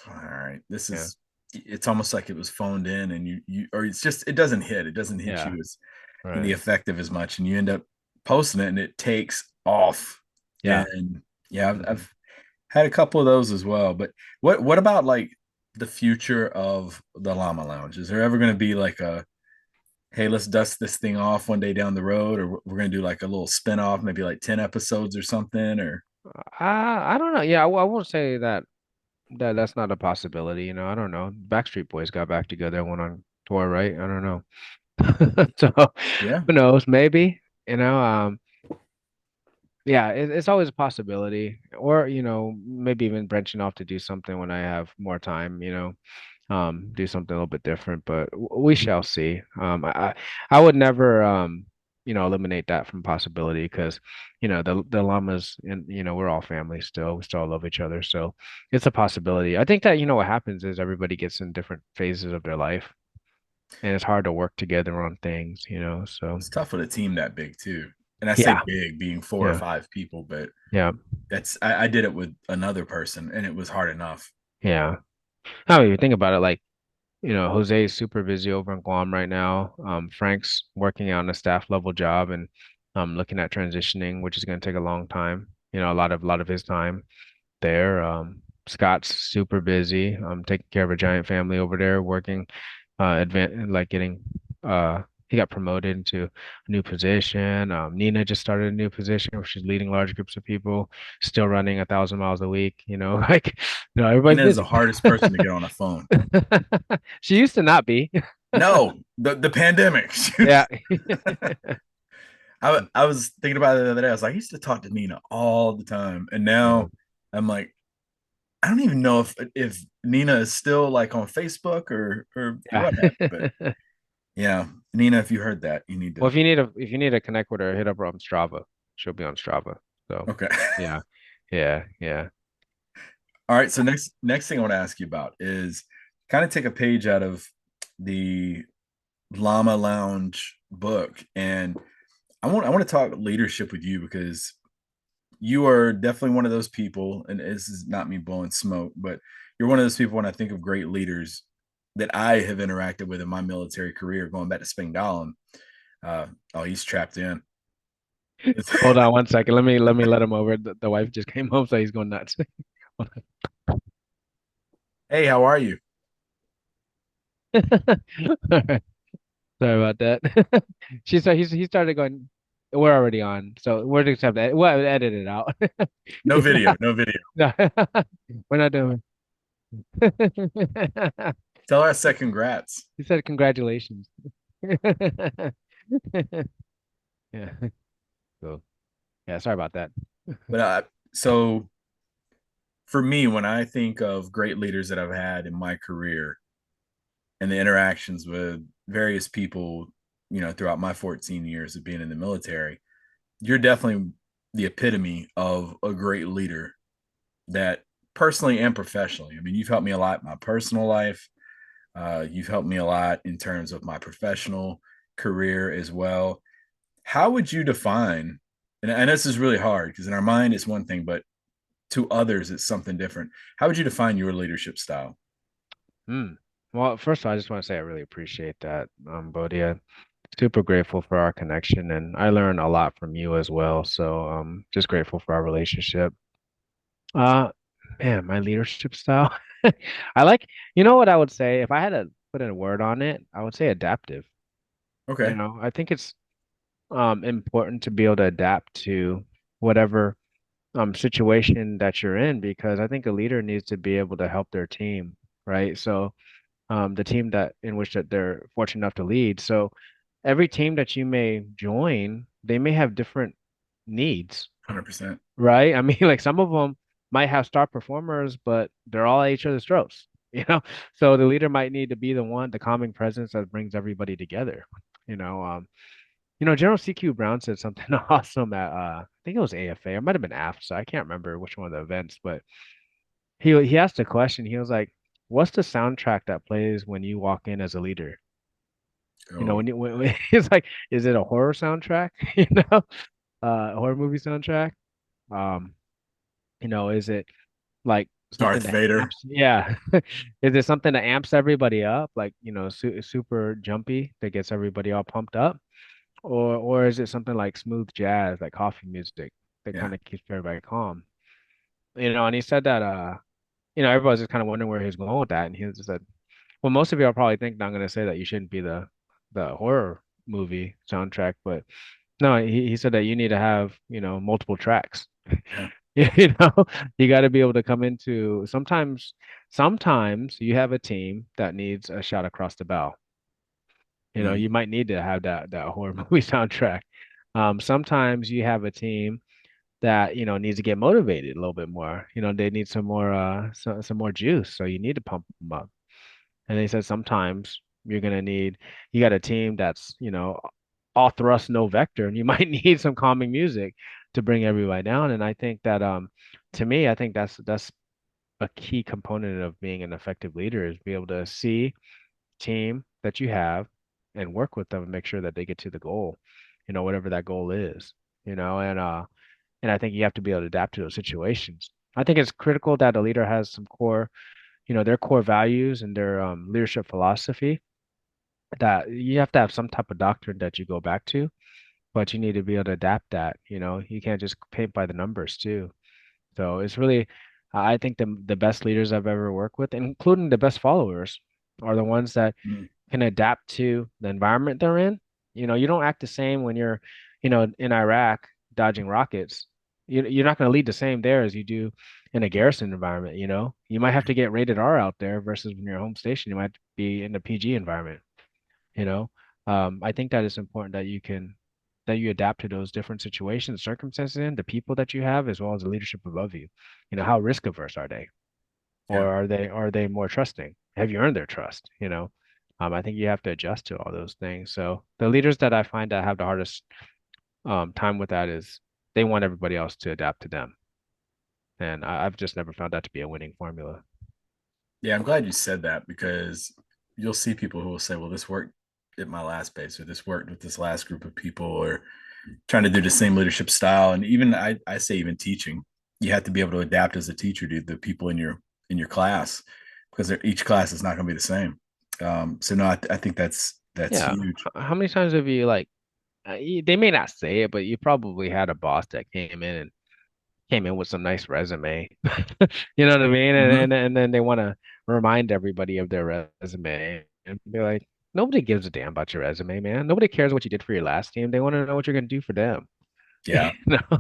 A: all right, this
B: Yeah.
A: is. It's almost like it was phoned in, and or it's just it doesn't hit
B: Yeah.
A: you as the
B: Right.
A: effective as much, and you end up posting it, and it takes off.
B: Yeah.
A: And yeah,
B: Hmm.
A: I've had a couple of those as well. But what about like the future of the Llama Lounge? Is there ever going to be like a hey, let's dust this thing off one day down the road, or we're going to do like a little spin off, maybe like 10 episodes or something? Or
B: I don't know. Yeah, I won't say that's not a possibility. I don't know. Backstreet Boys got back together, went on tour, right? I don't know. So
A: yeah,
B: who knows? Maybe, yeah, it's always a possibility. Or, maybe even branching off to do something when I have more time, do something a little bit different, but we shall see. I would never eliminate that from possibility because, the llamas and, we're all family still. We still love each other. So it's a possibility. I think that, what happens is everybody gets in different phases of their life and it's hard to work together on things. So
A: It's tough with a team that big too. And I say
B: yeah,
A: big, being four or
B: yeah,
A: five people, but
B: yeah,
A: I did it with another person, and it was hard enough.
B: yeah. I mean, you think about it, like, Jose is super busy over in Guam right now. Frank's working on a staff level job and looking at transitioning, which is going to take a long time. A lot of his time there. Scott's super busy. Taking care of a giant family over there, working, like getting, he got promoted into a new position. Nina just started a new position where she's leading large groups of people, still running 1,000 miles a week. Like, everybody's
A: Nina is the
B: busy.
A: hardest person to get on a phone.
B: She used to not be.
A: No, the pandemic.
B: Yeah.
A: I was thinking about it the other day. I was like, I used to talk to Nina all the time, and
B: Yeah.
A: now I'm like, I don't even know if Nina is still like on Facebook or
B: Yeah.
A: what have you. But yeah, Nina, if you heard that, you need
B: Well,
A: to.
B: if you need to connect with her, hit up her on Strava. She'll be on Strava. So,
A: Okay.
B: yeah. Yeah. Yeah.
A: All right. So next thing I want to ask you about is kind of take a page out of the Llama Lounge book, and I want to talk leadership with you because you are definitely one of those people, and this is not me blowing smoke, but you're one of those people when I think of great leaders that I have interacted with in my military career, going back to Spangdahlem. Oh, he's trapped in.
B: Hold on one second. Let me let him over. The wife just came home, so he's going nuts.
A: Hey, how are you?
B: All right. Sorry about that. He started going. We're already on, so we're just have to we'll edit it out.
A: No video, no video.
B: No, we're not doing.
A: Tell her I said congrats.
B: He said congratulations. Yeah. So yeah, sorry about that.
A: But so for me, when I think of great leaders that I've had in my career and the interactions with various people, throughout my 14 years of being in the military, you're definitely the epitome of a great leader that personally and professionally. I mean, you've helped me a lot in my personal life. You've helped me a lot in terms of my professional career as well. How would you define, and this is really hard because in our mind it's one thing, but to others it's something different. How would you define your leadership style?
B: Hmm. Well, first of all, I just want to say I really appreciate that, Bodhi. Super grateful for our connection, and I learned a lot from you as well. So, just grateful for our relationship. Uh, Man, my leadership style. I like, what I would say if I had to put in a word on it, I would say adaptive.
A: Okay,
B: I think it's important to be able to adapt to whatever situation that you're in because I think a leader needs to be able to help their team, right? So the team that in which that they're fortunate enough to lead. So every team that you may join, they may have different needs,
A: 100%.
B: right? I mean, like some of them might have star performers, but they're all at each other's throats, you know? So the leader might need to be the one, the calming presence that brings everybody together. You know, um, General CQ Brown said something awesome at I think it was AFA, or it might have been AFSA. I can't remember which one of the events, but he asked a question. He was like, "What's the soundtrack that plays when you walk in as a leader?"
A: Oh,
B: When it's like, is it a horror soundtrack? A horror movie soundtrack? Um, is it like something
A: Darth
B: that
A: Vader.
B: amps? Yeah, is it something that amps everybody up, like super jumpy that gets everybody all pumped up? Or is it something like smooth jazz, like coffee music that
A: Yeah,
B: kind of keeps everybody calm? And he said that everybody's just kind of wondering where he's going with that, and he just said, well, most of you will probably think that I'm gonna say that you shouldn't be the horror movie soundtrack, but no, he said that you need to have, multiple tracks.
A: yeah.
B: You know, you got to be able to come into sometimes you have a team that needs a shot across the bow.
A: Mhm.
B: You might need to have that horror movie soundtrack. Sometimes you have a team that, needs to get motivated a little bit more. They need some more juice, so you need to pump them up. And they said sometimes you got a team that's, all thrust, no vector, and you might need some calming music to bring everybody down. And I think that to me, I think that's a key component of being an effective leader is be able to see team that you have and work with them and make sure that they get to the goal, whatever that goal is, and I think you have to be able to adapt to those situations. I think it's critical that a leader has some core, their core values and their leadership philosophy, that you have to have some type of doctrine that you go back to, but you need to be able to adapt that, you can't just paint by the numbers too. So it's really, I think the best leaders I've ever worked with, including the best followers, are the ones that
A: Mm.
B: can adapt to the environment they're in. You don't act the same when you're, in Iraq dodging rockets. You're not going to lead the same there as you do in a garrison environment, You might have to get rated R out there versus when you're home station, you might be in the PG environment, you know. I think that it's important that you adapt to those different situations, circumstances, and the people that you have, as well as the leadership above you. How risk averse are they? Or
A: Yeah.
B: are they more trusting? Have you earned their trust? I think you have to adjust to all those things. So the leaders that I find that have the hardest time with that is they want everybody else to adapt to them. And I've just never found that to be a winning formula.
A: Yeah, I'm glad you said that because you'll see people who will say, well, this worked at my last base, or this worked with this last group of people, or trying to do the same leadership style. And even I say even teaching, you have to be able to adapt as a teacher to the people in your class because each class is not going to be the same. So no, I think that's
B: Yeah.
A: huge.
B: How many times have you like they may not say it, but you probably had a boss that came in with some nice resume. You know what I mean? And
A: Hmm.
B: and, and then they want to remind everybody of their resume and be like, nobody gives a damn about your resume, man. Nobody cares what you did for your last team. They want to know what you're gonna do for them.
A: Yeah.
B: You know?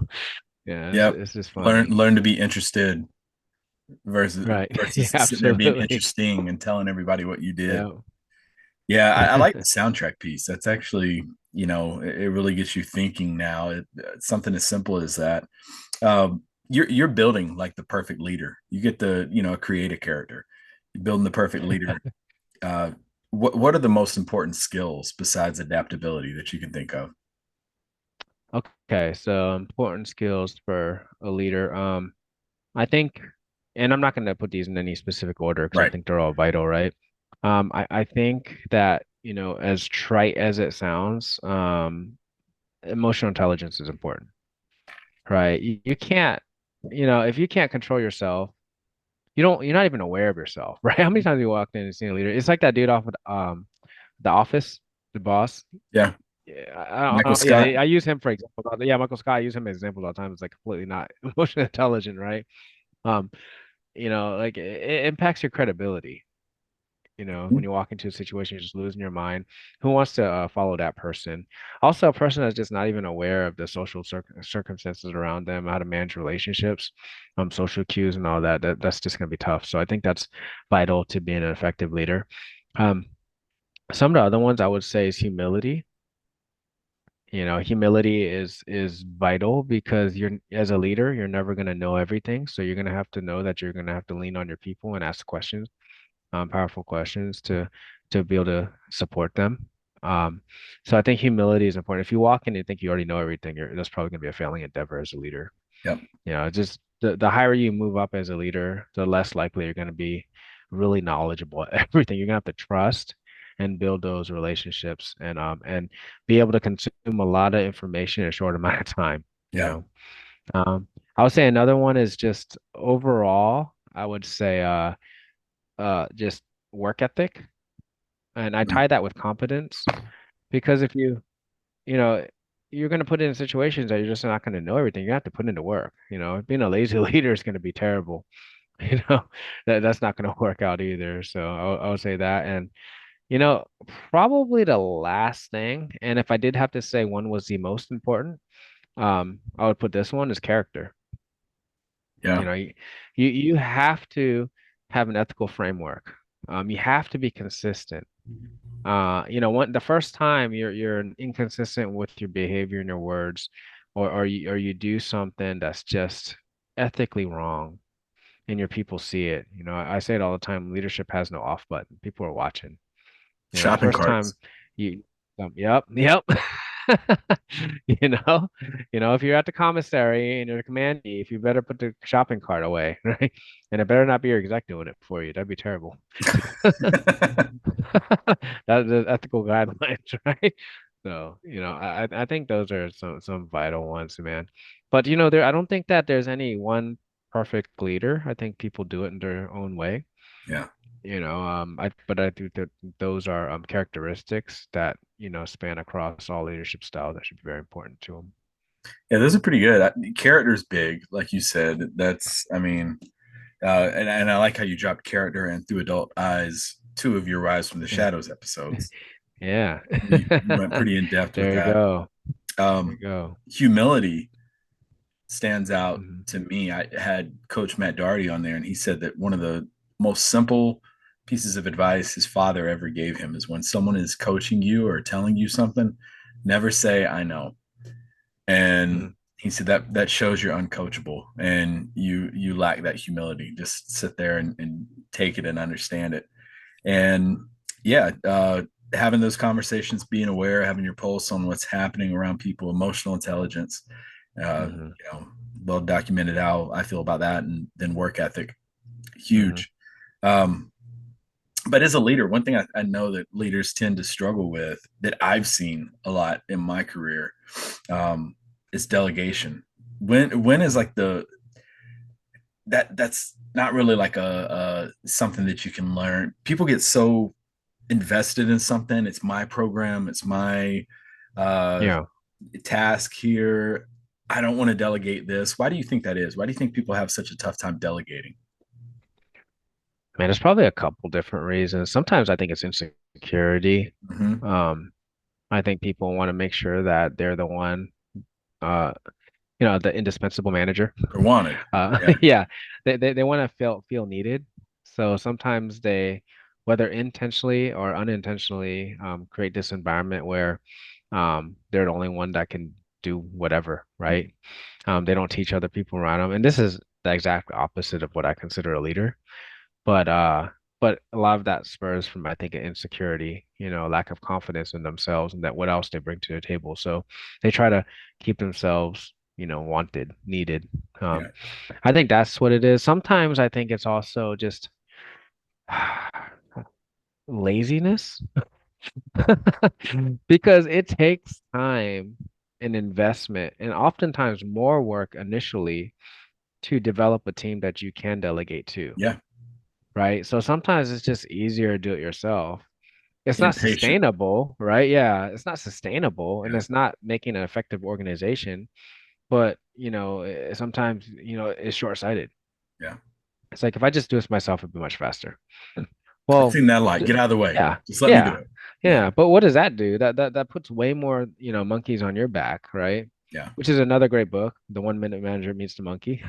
B: Yeah,
A: Yep.
B: it's just
A: Learn
B: funny.
A: learn to be interested versus
B: Right. Yeah,
A: versus sitting there being
B: absolutely.
A: interesting and telling everybody what you did.
B: Yeah.
A: Yeah, I like the soundtrack piece. That's actually, it really gets you thinking now. It's something as simple as that. You're building like the perfect leader. You get to, create a character. You're building the perfect leader. Uh, what are the most important skills besides adaptability that you can think of?
B: Okay, so important skills for a leader. I think, and I'm not going to put these in any specific order because I
A: Right.
B: think they're all vital, right? I think that, as trite as it sounds, emotional intelligence is important, right? You can't, if you can't control yourself, you're not even aware of yourself, right? How many times have you walked in and seen a leader? It's like that dude off of The Office, the boss.
A: Yeah.
B: Yeah,
A: Michael
B: yeah,
A: Scott.
B: I use him for example. Yeah, Michael Scott, I use him as example all the time. It's like completely not emotionally intelligent, right? Um, like it impacts your credibility. When you walk into a situation, you're just losing your mind. Who wants to follow that person? Also, a person that's just not even aware of the social circumstances around them, how to manage relationships, social cues, and all that. That's just going to be tough. So I think that's vital to being an effective leader. Um, some of the other ones I would say is humility. Humility is vital because you're as a leader, you're never going to know everything. So you're going to have to know that you're going to have to lean on your people and ask questions, powerful questions to be able to support them. Um, so I think humility is important. If you walk in and think you already know everything, that's probably going to be a failing endeavor as a leader.
A: Yep.
B: Just the higher you move up as a leader, the less likely you're going to be really knowledgeable at everything. You're going to have to trust and build those relationships and be able to consume a lot of information in a short amount of time, you
A: Yeah.
B: know. Um, I would say another one is just overall, I would say just work ethic. And I
A: Mm.
B: tie that with competence because if you know, you're going to put in situations that you're just not going to know everything. You have to put into work. Being a lazy leader is going to be terrible. You know, that's not going to work out either. So I would say that. And, probably the last thing, and if I did have to say one was the most important, I would put this one as character.
A: Yeah.
B: You have to have an ethical framework. You have to be consistent. The first time you're inconsistent with your behavior and your words, or you do something that's just ethically wrong, and your people see it. I say it all the time, leadership has no off button. People are watching. The
A: Shopping
B: first time
A: carts.
B: you, yep, yep. You know, if you're at the commissary and you're the command chief, you better put the shopping cart away, right? And it better not be your exec doing it for you. That'd be terrible. That's the ethical guidelines, right? So, I think those are some vital ones, man. But I don't think that there's any one perfect leader. I think people do it in their own way.
A: Yeah.
B: But I think that those are characteristics that, span across all leadership styles that should be very important to them.
A: Yeah, those are pretty good. Character's big, like you said. That's, I mean, and I like how you dropped character and through adult eyes, two of your Rise from the Shadows episodes.
B: Yeah.
A: You went pretty in depth with
B: There you
A: that.
B: go. There you
A: Um,
B: go.
A: Humility stands out
B: Hmm.
A: to me. I had Coach Matt Doherty on there, and he said that one of the most simple pieces of advice his father ever gave him is when someone is coaching you or telling you something, never say, I know. And
B: Hmm.
A: he said that shows you're uncoachable and you lack that humility. Just sit there and take it and understand it. And yeah, having those conversations, being aware, having your pulse on what's happening around people, emotional intelligence,
B: Hmm.
A: well documented how I feel about that, and then work ethic,
B: Hmm.
A: huge. Um, but as a leader, one thing I know that leaders tend to struggle with that I've seen a lot in my career um, is delegation. When is like the that's not really like a something that you can learn. People get so invested in something. It's my program. It's my uh,
B: Yeah.
A: task here. I don't want to delegate this. Why do you think that is? Why do you think people have such a tough time delegating?
B: Man, there's probably a couple different reasons. Sometimes I think it's insecurity.
A: Mm-hmm.
B: Um, I think people want to make sure that they're the one, uh, the indispensable manager.
A: Or wanted. Yeah.
B: Yeah, they want to feel needed. So sometimes they, whether intentionally or unintentionally, create this environment where they're the only one that can do whatever, right? They don't teach other people around them, and this is the exact opposite of what I consider a leader. But a lot of that spurs from, I think, an insecurity, lack of confidence in themselves and that what else they bring to the table. So they try to keep themselves, wanted, needed.
A: Yeah.
B: Um, I think that's what it is. Sometimes I think it's also just laziness because it takes time and investment and oftentimes more work initially to develop a team that you can delegate to,
A: Yeah.
B: right? So sometimes it's just easier to do it yourself. It's not
A: Impatient.
B: sustainable, right? Yeah, it's not sustainable and
A: Yeah.
B: it's not making an effective organization, but sometimes, it's short-sighted.
A: Yeah.
B: It's like if I just do this myself, it'd be much faster.
A: I've
B: Well,
A: seen that a lot.
B: th-
A: Get out of the way.
B: yeah,
A: Just let me do
B: yeah,
A: it. Yeah.
B: yeah. But what does that do? That puts way more, monkeys on your back, right?
A: Yeah.
B: Which is another great book, The 1 Minute Manager Meets the Monkey.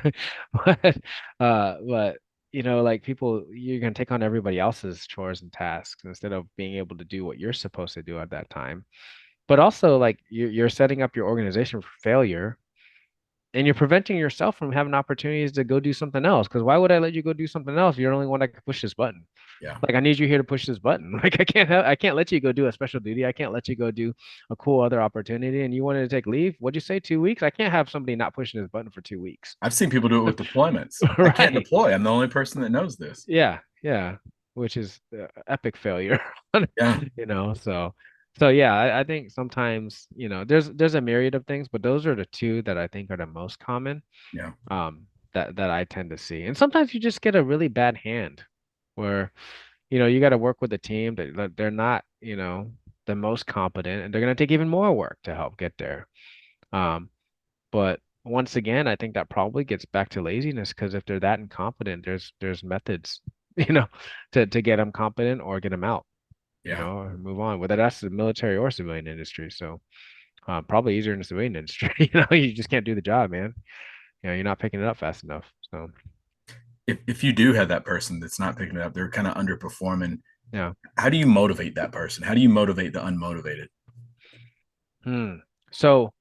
B: But but like people, you're gonna take on everybody else's chores and tasks instead of being able to do what you're supposed to do at that time. But also like you're setting up your organization for failure and you're preventing yourself from having opportunities to go do something else. Because why would I let you go do something else? You're the only one that can push this button.
A: Yeah.
B: Like I need you here to push this button. Like I can't let you go do a special duty. I can't let you go do a cool other opportunity. And you wanted to take leave. What'd you say? 2 weeks? I can't have somebody not pushing this button for 2 weeks.
A: I've seen people do it with deployments. I can't
B: Right.
A: deploy. I'm the only person that knows this.
B: Yeah. Yeah. Which is epic failure.
A: Yeah.
B: So yeah, I think sometimes, there's a myriad of things, but those are the two that I think are the most common
A: Yeah.
B: that I tend to see. And sometimes you just get a really bad hand where you got to work with a team that they're not, the most competent and they're going to take even more work to help get there. Um, but once again, I think that probably gets back to laziness because if they're that incompetent, there's methods, to get them competent or get them out,
A: Yeah.
B: or move on, whether that's the military or civilian industry. So probably easier in the civilian industry. You just can't do the job, man. You're not picking it up fast enough. So
A: If you do have that person that's not picking it up, they're kind of underperforming.
B: yeah.
A: How do you motivate that person? How do you motivate the unmotivated?
B: Hmm. So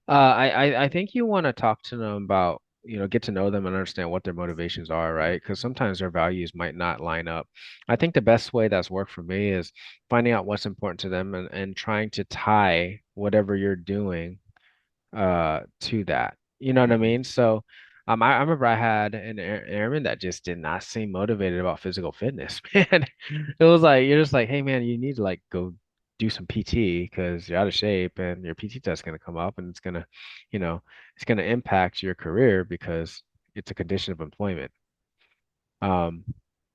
B: I think you want to talk to them about. get to know them and understand what their motivations are, right? Because sometimes their values might not line up. I think the best way that's worked for me is finding out what's important to them and trying to tie whatever you're doing to that. You know what I
A: Mhm.
B: mean? So I remember I had an airman that just did not seem motivated about physical fitness, man. It was like you're just like, hey man, you need to like go do some PT because you're out of shape and your PT test's gonna come up and you know, it's gonna impact your career because it's a condition of employment. Um,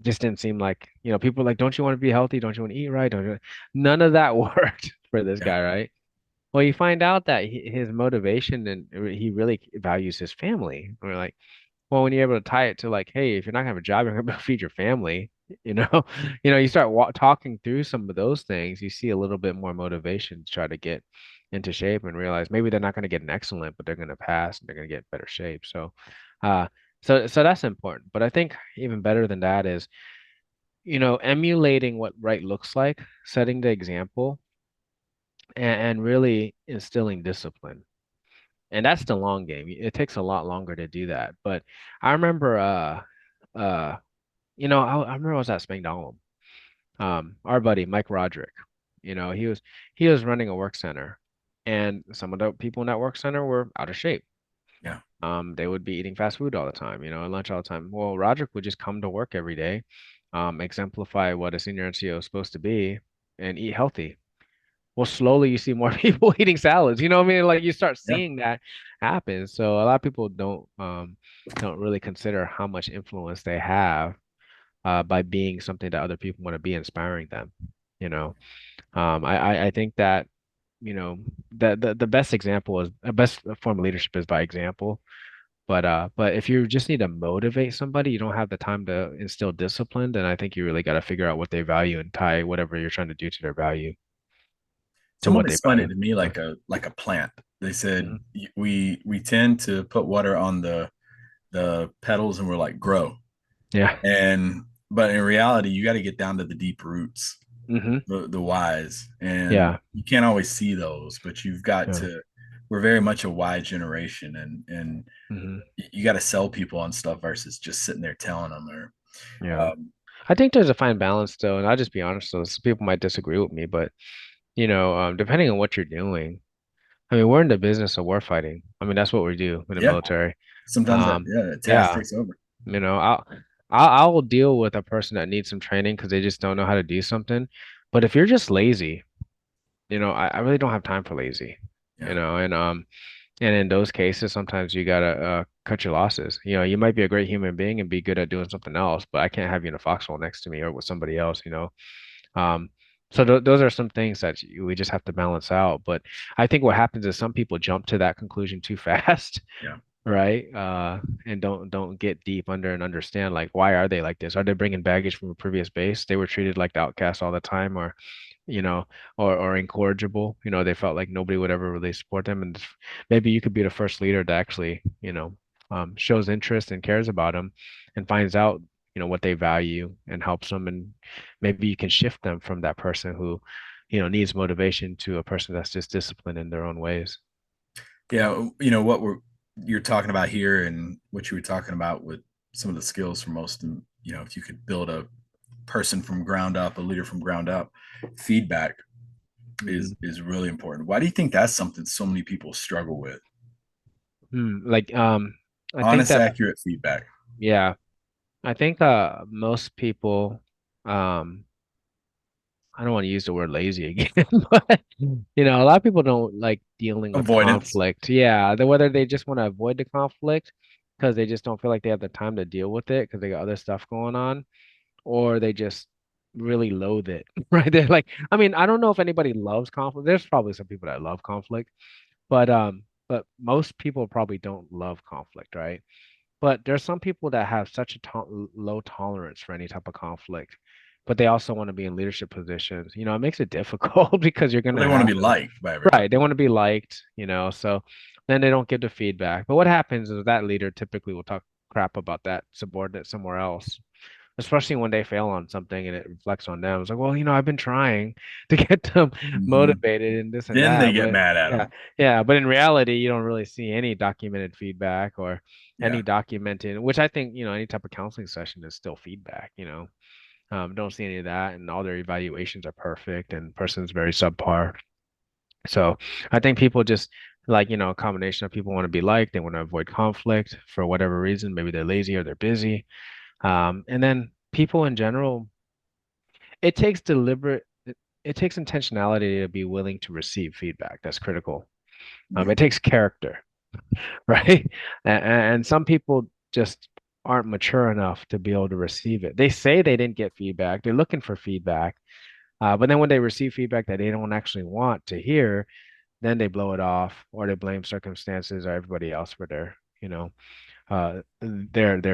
B: just didn't seem like, people were like, don't you want to be healthy? Don't you want to eat right? Don't you? None of that worked for this
A: Yeah.
B: guy, right? Well, you find out that his motivation and he really values his family. And we're like, well, when you're able to tie it to like, hey, if you're not gonna have a job, you're gonna be able to feed your family. You know, you start talking through some of those things, you see a little bit more motivation to try to get into shape and realize maybe they're not going to get an excellent, but they're going to pass and they're going to get better shape. Uh, so that's important. But I think even better than that is, emulating what right looks like, setting the example, and really instilling discipline. And that's the long game. It takes a lot longer to do that. But I remember, uh, I remember I was at McDonald. Our buddy Mike Roderick, he was running a work center, and some of the people in that work center were out of shape.
A: Yeah.
B: They would be eating fast food all the time, and lunch all the time. Well, Roderick would just come to work every day, exemplify what a senior NCO is supposed to be, and eat healthy. Well, slowly you see more people eating salads. You know what I mean? Like you start
A: Yeah.
B: seeing that happen. So a lot of people don't really consider how much influence they have by being something that other people want to be, inspiring them. You know, I think that the best example is the best form of leadership is by example. But if you just need to motivate somebody, you don't have the time to instill discipline, then I think you really got to figure out what they value and tie whatever you're trying to do to their value to
A: Someone
B: what they
A: explained it
B: value.
A: to me
B: Yeah.
A: like a plant. They said
B: Mhm.
A: we tend to put water on the petals and we're like grow.
B: Yeah.
A: And but in reality, you got to get down to the deep roots,
B: Hmm.
A: the whys, and
B: Yeah.
A: you can't always see those, but you've got
B: Yeah.
A: to. We're very much a why generation, and
B: Hmm.
A: you got to sell people on stuff versus just sitting there telling them. Or
B: Yeah.
A: um,
B: I think there's a fine balance though, and I'll just be honest, so some people might disagree with me, but depending on what you're doing, I mean, we're in the business of war fighting. I mean, that's what we do in the
A: yeah,
B: military.
A: sometimes that
B: Um,
A: yeah, the task
B: yeah,
A: takes over.
B: you know, I'll deal with a person that needs some training because they just don't know how to do something. But if you're just lazy, I really don't have time for lazy,
A: Yeah,
B: and in those cases, sometimes you gotta cut your losses. You might be a great human being and be good at doing something else, but I can't have you in a foxhole next to me or with somebody else. Um, so th those are some things that we just have to balance out. But I think what happens is some people jump to that conclusion too fast,
A: yeah.
B: right? And don't get deep under and understand like why are they like this? Are they bringing baggage from a previous base? They were treated like the outcast all the time, or you know, or incorrigible. They felt like nobody would ever really support them, and maybe you could be the first leader that actually, shows interest and cares about them, and finds out, what they value and helps them, and maybe you can shift them from that person who, needs motivation to a person that's just disciplined in their own ways.
A: Yeah, what you're talking about here, and what you were talking about with some of the skills for most, if you could build a person from ground up, a leader from ground up, feedback
B: Hmm.
A: is really important. Why do you think that's something so many people struggle with?
B: Like, I think
A: Honest,
B: that,
A: accurate feedback.
B: yeah, I think most people, um, I don't want to use the word lazy again, but a lot of people don't like dealing with
A: Avoidance.
B: conflict. Yeah, whether they just want to avoid the conflict because they just don't feel like they have the time to deal with it because they got other stuff going on, or they just really loathe it, right? They're like, I mean, I don't know if anybody loves conflict. There's probably some people that love conflict, but most people probably don't love conflict, right? But there's some people that have such a low tolerance for any type of conflict, but they also want to be in leadership positions. It makes it difficult because you're going
A: Well,
B: to
A: they want to
B: have
A: be
B: to,
A: liked by everybody.
B: right? They want to be liked, so then they don't give the feedback. But what happens is that leader typically will talk crap about that subordinate somewhere else. especially when they fail on something and it reflects on them. It's like, well, I've been trying to get them
A: Mhm.
B: motivated and this and
A: Then they
B: that,
A: get
B: but
A: mad at
B: yeah,
A: them.
B: yeah. But in reality, you don't really see any documented feedback or
A: Yeah.
B: any documented, which I think, any type of counseling session is still feedback. Don't see any of that, and all their evaluations are perfect, and person's very subpar. So I think people just like, a combination of people want to be liked, they want to avoid conflict for whatever reason. Maybe they're lazy or they're busy. And then people in general, it takes it takes intentionality to be willing to receive feedback. That's critical.
A: Yeah.
B: It takes character, right? And some people just aren't mature enough to be able to receive it. They say they didn't get feedback. They're looking for feedback. But then when they receive feedback that they don't actually want to hear, then they blow it off or they blame circumstances or everybody else for their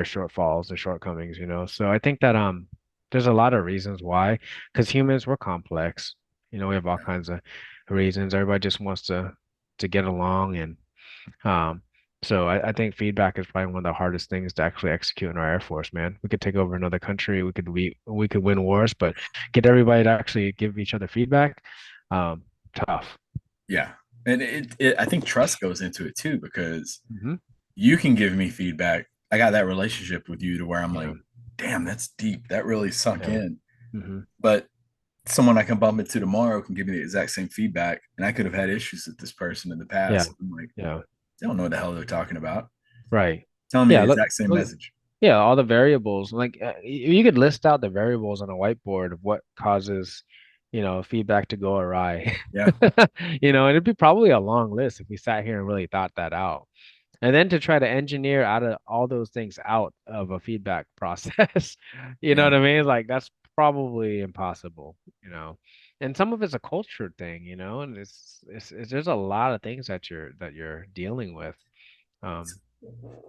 B: shortfalls, their shortcomings. So I think that there's a lot of reasons why, because humans we're complex. We have all kinds of reasons. Everybody just wants to get along and um so I think feedback is probably one of the hardest things to actually execute in our Air Force, man. We could take over another country, we could win wars, but get everybody to actually give each other feedback, um, tough.
A: Yeah. And I think trust goes into it too, because
B: Hmm.
A: you can give me feedback. I got that relationship with you to where I'm
B: Yeah,
A: like, damn, that's deep. That really sunk
B: yeah.
A: in.
B: Hmm.
A: But someone I can bump into tomorrow can give me the exact same feedback. And I could have had issues with this person in the
B: Yeah,
A: past. I'm like,
B: yeah.
A: they don't know what the hell they're talking about.
B: Right.
A: Telling me the
B: Yeah, look,
A: exact same
B: look,
A: message.
B: yeah, all the variables. Like you could list out the variables on a whiteboard of what causes, feedback to go awry.
A: Yeah.
B: And it'd be probably a long list if we sat here and really thought that out. And then to try to engineer out of all those things out of a feedback process, you know
A: Yeah.
B: what I mean? Like that's probably impossible. And some of it's a culture thing, and it's there's a lot of things that you're dealing with. Um,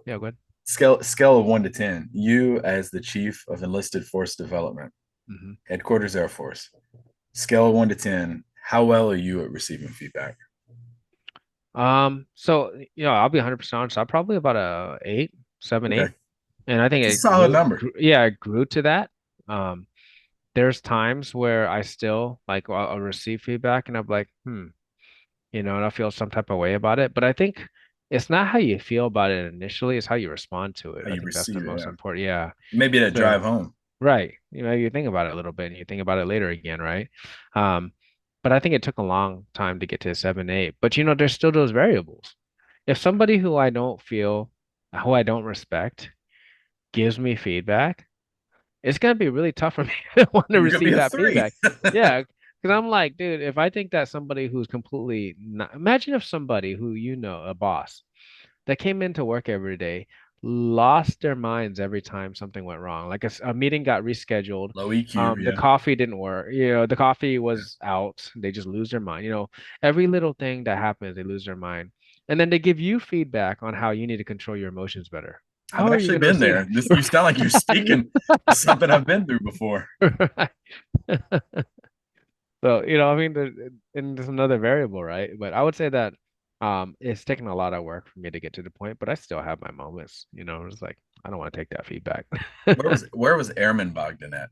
B: yeah, go ahead.
A: Scale of 1 to 10. You as the chief of Enlisted Force Development,
B: Hmm.
A: Headquarters Air Force. Scale of 1 to 10. How well are you at receiving feedback?
B: So I'll be 100% honest. I'm probably about a eight, seven,
A: Okay.
B: eight, and I think
A: That's a
B: it
A: solid number.
B: yeah, it grew to that. Um, there's times where I still like I'll receive feedback and I'm like, and I feel some type of way about it. But I think it's not how you feel about it initially, it's how you respond to it.
A: How
B: I
A: you
B: think that's the
A: receive it.
B: most
A: Yeah.
B: important. Yeah.
A: Maybe that
B: So
A: drive home.
B: right. You think about it a little bit and you think about it later again, right? Um, but I think it took a long time to get to 7, 8. But there's still those variables. If somebody who I don't respect gives me feedback, it's gonna be really tough for me to want to
A: You're gonna be
B: receive
A: a
B: that
A: three.
B: feedback. Yeah, because I'm like, dude, if I think that somebody who's completely not, imagine if somebody who a boss that came into work every day lost their minds every time something went wrong. Like a meeting got rescheduled.
A: Low EQ.
B: The
A: Yeah.
B: coffee didn't work. The coffee was out. They just lose their mind. Every little thing that happens, they lose their mind. And then they give you feedback on how you need to control your emotions better.
A: I've
B: How are you
A: actually
B: going to
A: been
B: receive
A: there. You sound like you're speaking to something I've been through before.
B: that? So, I mean, there's another variable, right? But I would say that it's taken a lot of work for me to get to the point, but I still have my moments, it's like I don't want to take that feedback.
A: Where was Airman Bogdan at?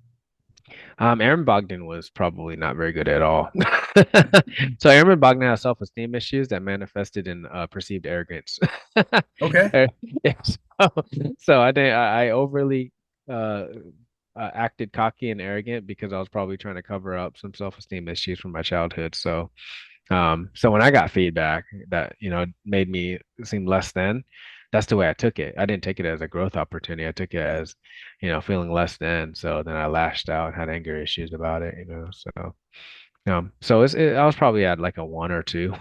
B: Aaron Bogdan was probably not very good at all. So Aaron Bogdan has self-esteem issues that manifested in perceived arrogance.
A: Okay.
B: Yeah, so I think I overly uh, acted cocky and arrogant because I was probably trying to cover up some self-esteem issues from my childhood. So when I got feedback that, made me seem less than, that's the way I took it. I didn't take it as a growth opportunity. I took it
A: Yeah.
B: as, feeling less than. So then I lashed out, had anger issues about it. I was probably at like a one or two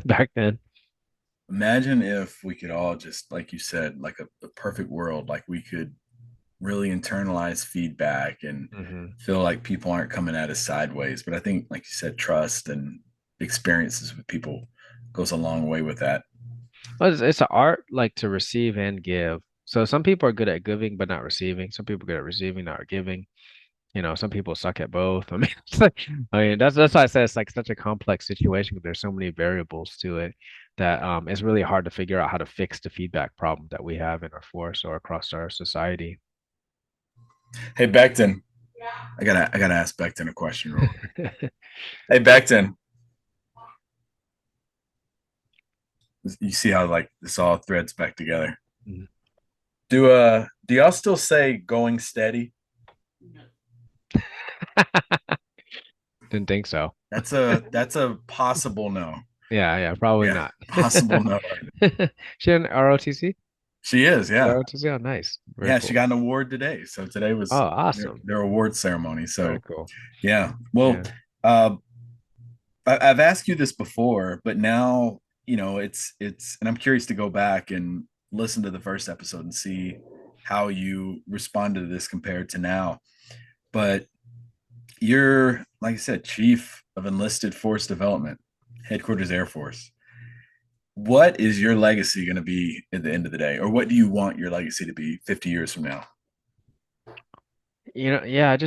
B: back then.
A: Imagine if we could all just, like you said, like a perfect world, like we could really internalize feedback and
B: Hmm.
A: feel like people aren't coming at us sideways. But I think, like you said, trust and experiences with people goes a long way with that.
B: Well, it's an art like to receive and give. So some people are good at giving but not receiving. Some people are good at receiving, not giving. Some people suck at both. I mean, that's why I said it's like such a complex situation because there's so many variables to it that it's really hard to figure out how to fix the feedback problem that we have in our force or across our society.
A: Hey Becton, I gotta ask Becton a question real quick. Hey Becton, you see how like this all threads back together.
B: Mhm.
A: Do y'all still say going steady?
B: Didn't think so.
A: That's a possible no.
B: Yeah, yeah, probably
A: Yeah,
B: not.
A: possible no.
B: She an ROTC?
A: She is, yeah.
B: ROTC? Oh, nice. Very
A: Yeah, she
B: cool.
A: got an award today. So today
B: Oh,
A: was
B: awesome.
A: their award ceremony. So
B: Very cool.
A: yeah. Well,
B: Yeah.
A: uh I've asked you this before, but now it's and I'm curious to go back and listen to the first episode and see how you responded to this compared to now. But you're, like I said, chief of Enlisted Force Development, Headquarters Air Force. What is your legacy going to be at the end of the day, or what do you want your legacy to be 50 years from now?
B: Yeah,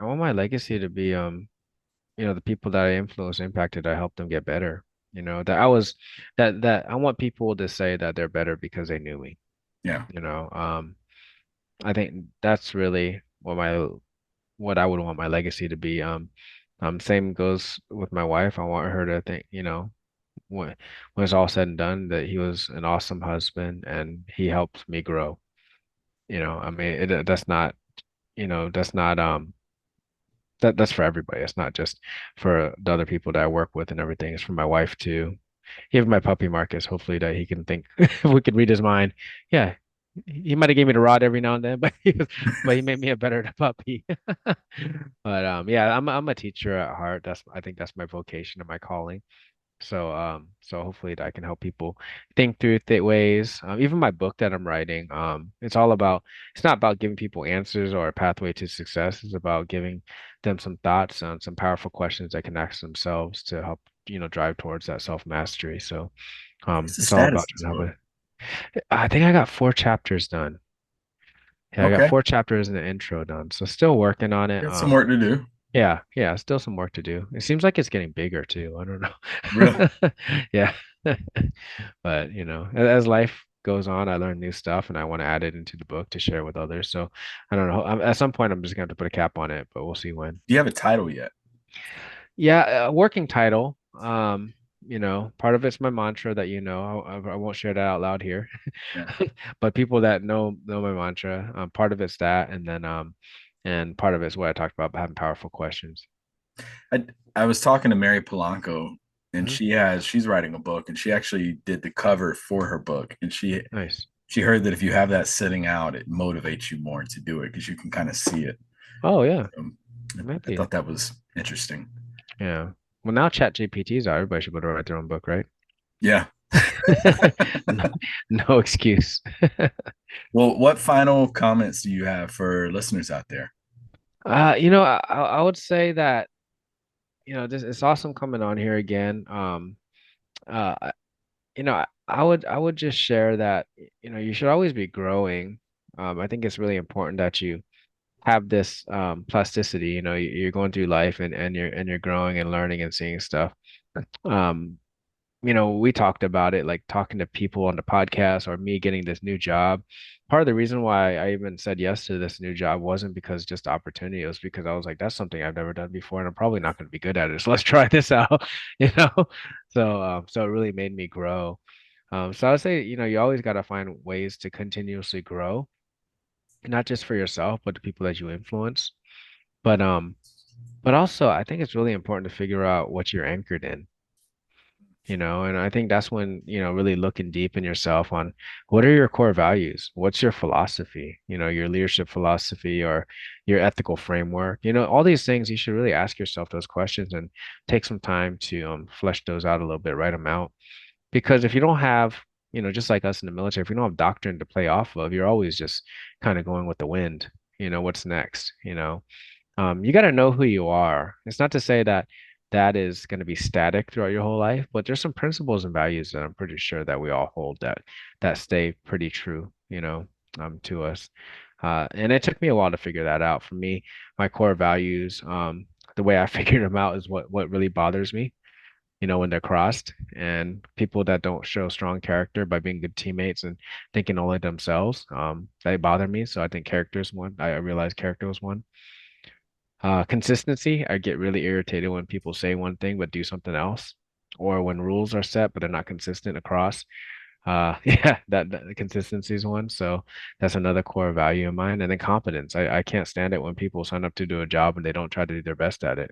B: I want my legacy to be the people that I influenced, impacted, I helped them get better. That I was that I want people to say that they're better because they knew me.
A: Yeah.
B: You know, I think that's really what I would want my legacy to be. Same goes with my wife. I want her to think, when it's all said and done, that he was an awesome husband and he helped me grow. I mean, that's not, that's not that's for everybody. It's not just for the other people that I work with and everything. It's for my wife too. Even my puppy Marcus, hopefully that he can think if we could read his mind. Yeah. He might have gave me the rod every now and then, but he made me a better puppy. But yeah, I'm a teacher at heart. I think that's my vocation and my calling. So hopefully I can help people think through th ways. Even my book that I'm writing, it's not about giving people answers or a pathway to success. It's about giving them some thoughts on some powerful questions they can ask themselves to help, drive towards that self-mastery. So
A: What's the
B: it's all
A: status
B: about
A: of this
B: trying to
A: book?
B: help it. I think I got 4 chapters done. Yeah, I got
A: Okay.
B: 4 chapters in the intro done. So still working on it.
A: Got some work to do.
B: Yeah, yeah, still some work to do. It seems like it's getting bigger too. I don't
A: Really?
B: know. Yeah. But, as life goes on, I learn new stuff and I want to add it into the book to share with others. So I don't know. At some point, I'm just going to have to put a cap on it, but we'll see when.
A: Do you have a title yet?
B: Yeah, a working title. Part of it's my mantra that I won't share that out loud here.
A: Yeah.
B: But people that know my mantra, part of it's that, and part of it's what I talked about having powerful questions.
A: I I was talking to Mary Polanco, and
B: Mhm.
A: she's writing a book, and she actually did the cover for her book, and
B: Nice.
A: she heard that if you have that sitting out, it motivates you more to do it because you can kind of see it.
B: Oh yeah,
A: Um, I
B: maybe.
A: thought that was interesting.
B: Yeah. Well, now Chat GPT's out. Everybody should be able to write their own book, right?
A: Yeah.
B: No, no excuse.
A: Well, what final comments do you have for listeners out there?
B: I would say that, this it's awesome coming on here again. I- I would just share that, you should always be growing. I think it's really important that you have this plasticity. You're going through life and you're growing and learning and seeing stuff. Um, we talked about it, like talking to people on the podcast or me getting this new job. Part of the reason why I even said yes to this new job wasn't because just opportunity. It was because I was like, that's something I've never done before, and I'm probably not going to be good at it. So let's try this out, you know? So it really made me grow. So I would say, you always got to find ways to continuously grow, not just for yourself, but the people that you influence. But um, but also I think it's really important to figure out what you're anchored in. And I think that's when, really looking deep in yourself on what are your core values? What's your philosophy? Your leadership philosophy or your ethical framework. All these things you should really ask yourself those questions and take some time to flesh those out a little bit, write them out. Because if you don't have, just like us in the military, if you don't have doctrine to play off of, you're always just kind of going with the wind. What's next? You got to know who you are. It's not to say that that is going to be static throughout your whole life, but there's some principles and values that I'm pretty sure that we all hold that stay pretty true, to us. And it took me a while to figure that out. For me, my core values, the way I figured them out is what really bothers me. when they're crossed, and people that don't show strong character by being good teammates and thinking only themselves, they bother me. So I think character is one. I realize character was one. Consistency, I get really irritated when people say one thing but do something else, or when rules are set but they're not consistent across. Yeah, that consistency is one. So that's another core value of mine. And then competence. I can't stand it when people sign up to do a job and they don't try to do their best at it.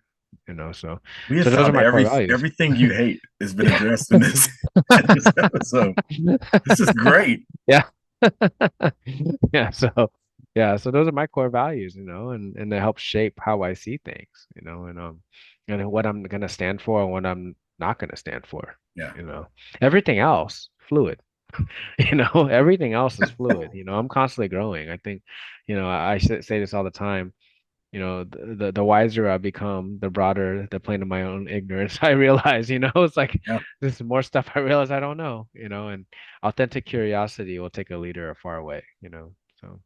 B: So
A: We have
B: so those are
A: found
B: my core values.
A: everything you hate has been addressed in this in this episode. This is great.
B: Yeah. Yeah. So those are my core values, and they help shape how I see things, and what I'm gonna stand for and what I'm not gonna stand for,
A: Yeah.
B: you know. Everything else, fluid. Everything else is fluid. I'm constantly growing. I think, I say this all the time. The wiser I become, the broader the plane of my own ignorance I realize. It's like
A: Yeah.
B: there's more stuff I realize I don't know. And authentic curiosity will take a leader far away. So that's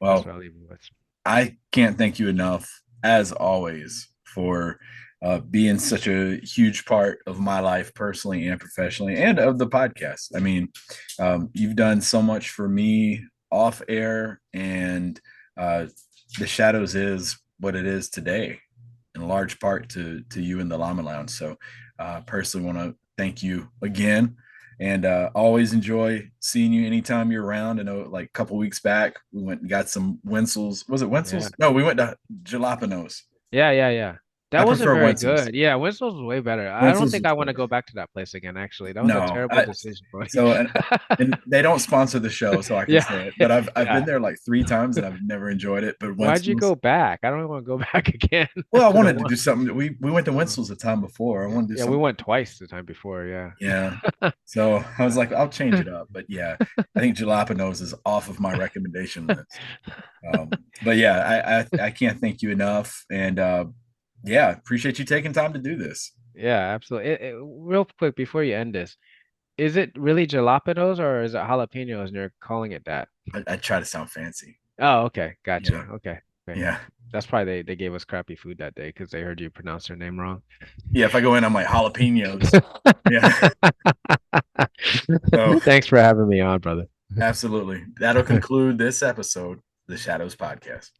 A: Well,
B: what I'll leave you with.
A: I can't thank you enough, as always, for being such a huge part of my life personally and professionally, and of the podcast. I mean, you've done so much for me off air, and the Shadows is what it is today, in large part to you and the Llama Lounge. So, personally, want to thank you again, and always enjoy seeing you anytime you're around. I know, like a couple weeks back, we went and got some Wenzel's. Was it
B: Yeah.
A: Wenzel's? No, we went to Jalapenos.
B: Yeah, yeah, yeah.
A: I
B: That wasn't
A: prefer
B: very
A: Wenzel's.
B: good. Yeah, Winslow's was way better. I don't
A: Wenzel's
B: think
A: is
B: I want to
A: better.
B: go back to that place again, actually. That was a
A: No,
B: terrible decision, buddy.
A: so and they don't sponsor the show, so I can
B: Yeah,
A: say it. But I've been
B: yeah.
A: there like 3 times and I've never enjoyed it. But
B: Why'd you go
A: Wenzel's,
B: back? I don't want to go back again
A: well, I
B: to the
A: wanted to
B: one.
A: do something. We went to Wenzel's the time before. I
B: Yeah,
A: wanted to do
B: yeah, we
A: something.
B: went twice the time before. Yeah.
A: Yeah. So I was like, I'll change it up. But yeah, I think Jalapenos is off of my recommendation list. But yeah, I can't thank you enough. And yeah, appreciate you taking time to do this.
B: Yeah, absolutely. Real quick before you end this, is it really jalapenos or is it jalapenos and you're calling it that?
A: I try to sound fancy.
B: Oh, okay. Gotcha.
A: Yeah.
B: Okay. Okay.
A: Yeah.
B: That's probably they gave us crappy food that day because they heard you pronounce their name wrong.
A: Yeah. If I go in, I'm like jalapenos. Yeah. So
B: Thanks for having me on, brother.
A: absolutely. That'll conclude this episode of the Shadows Podcast.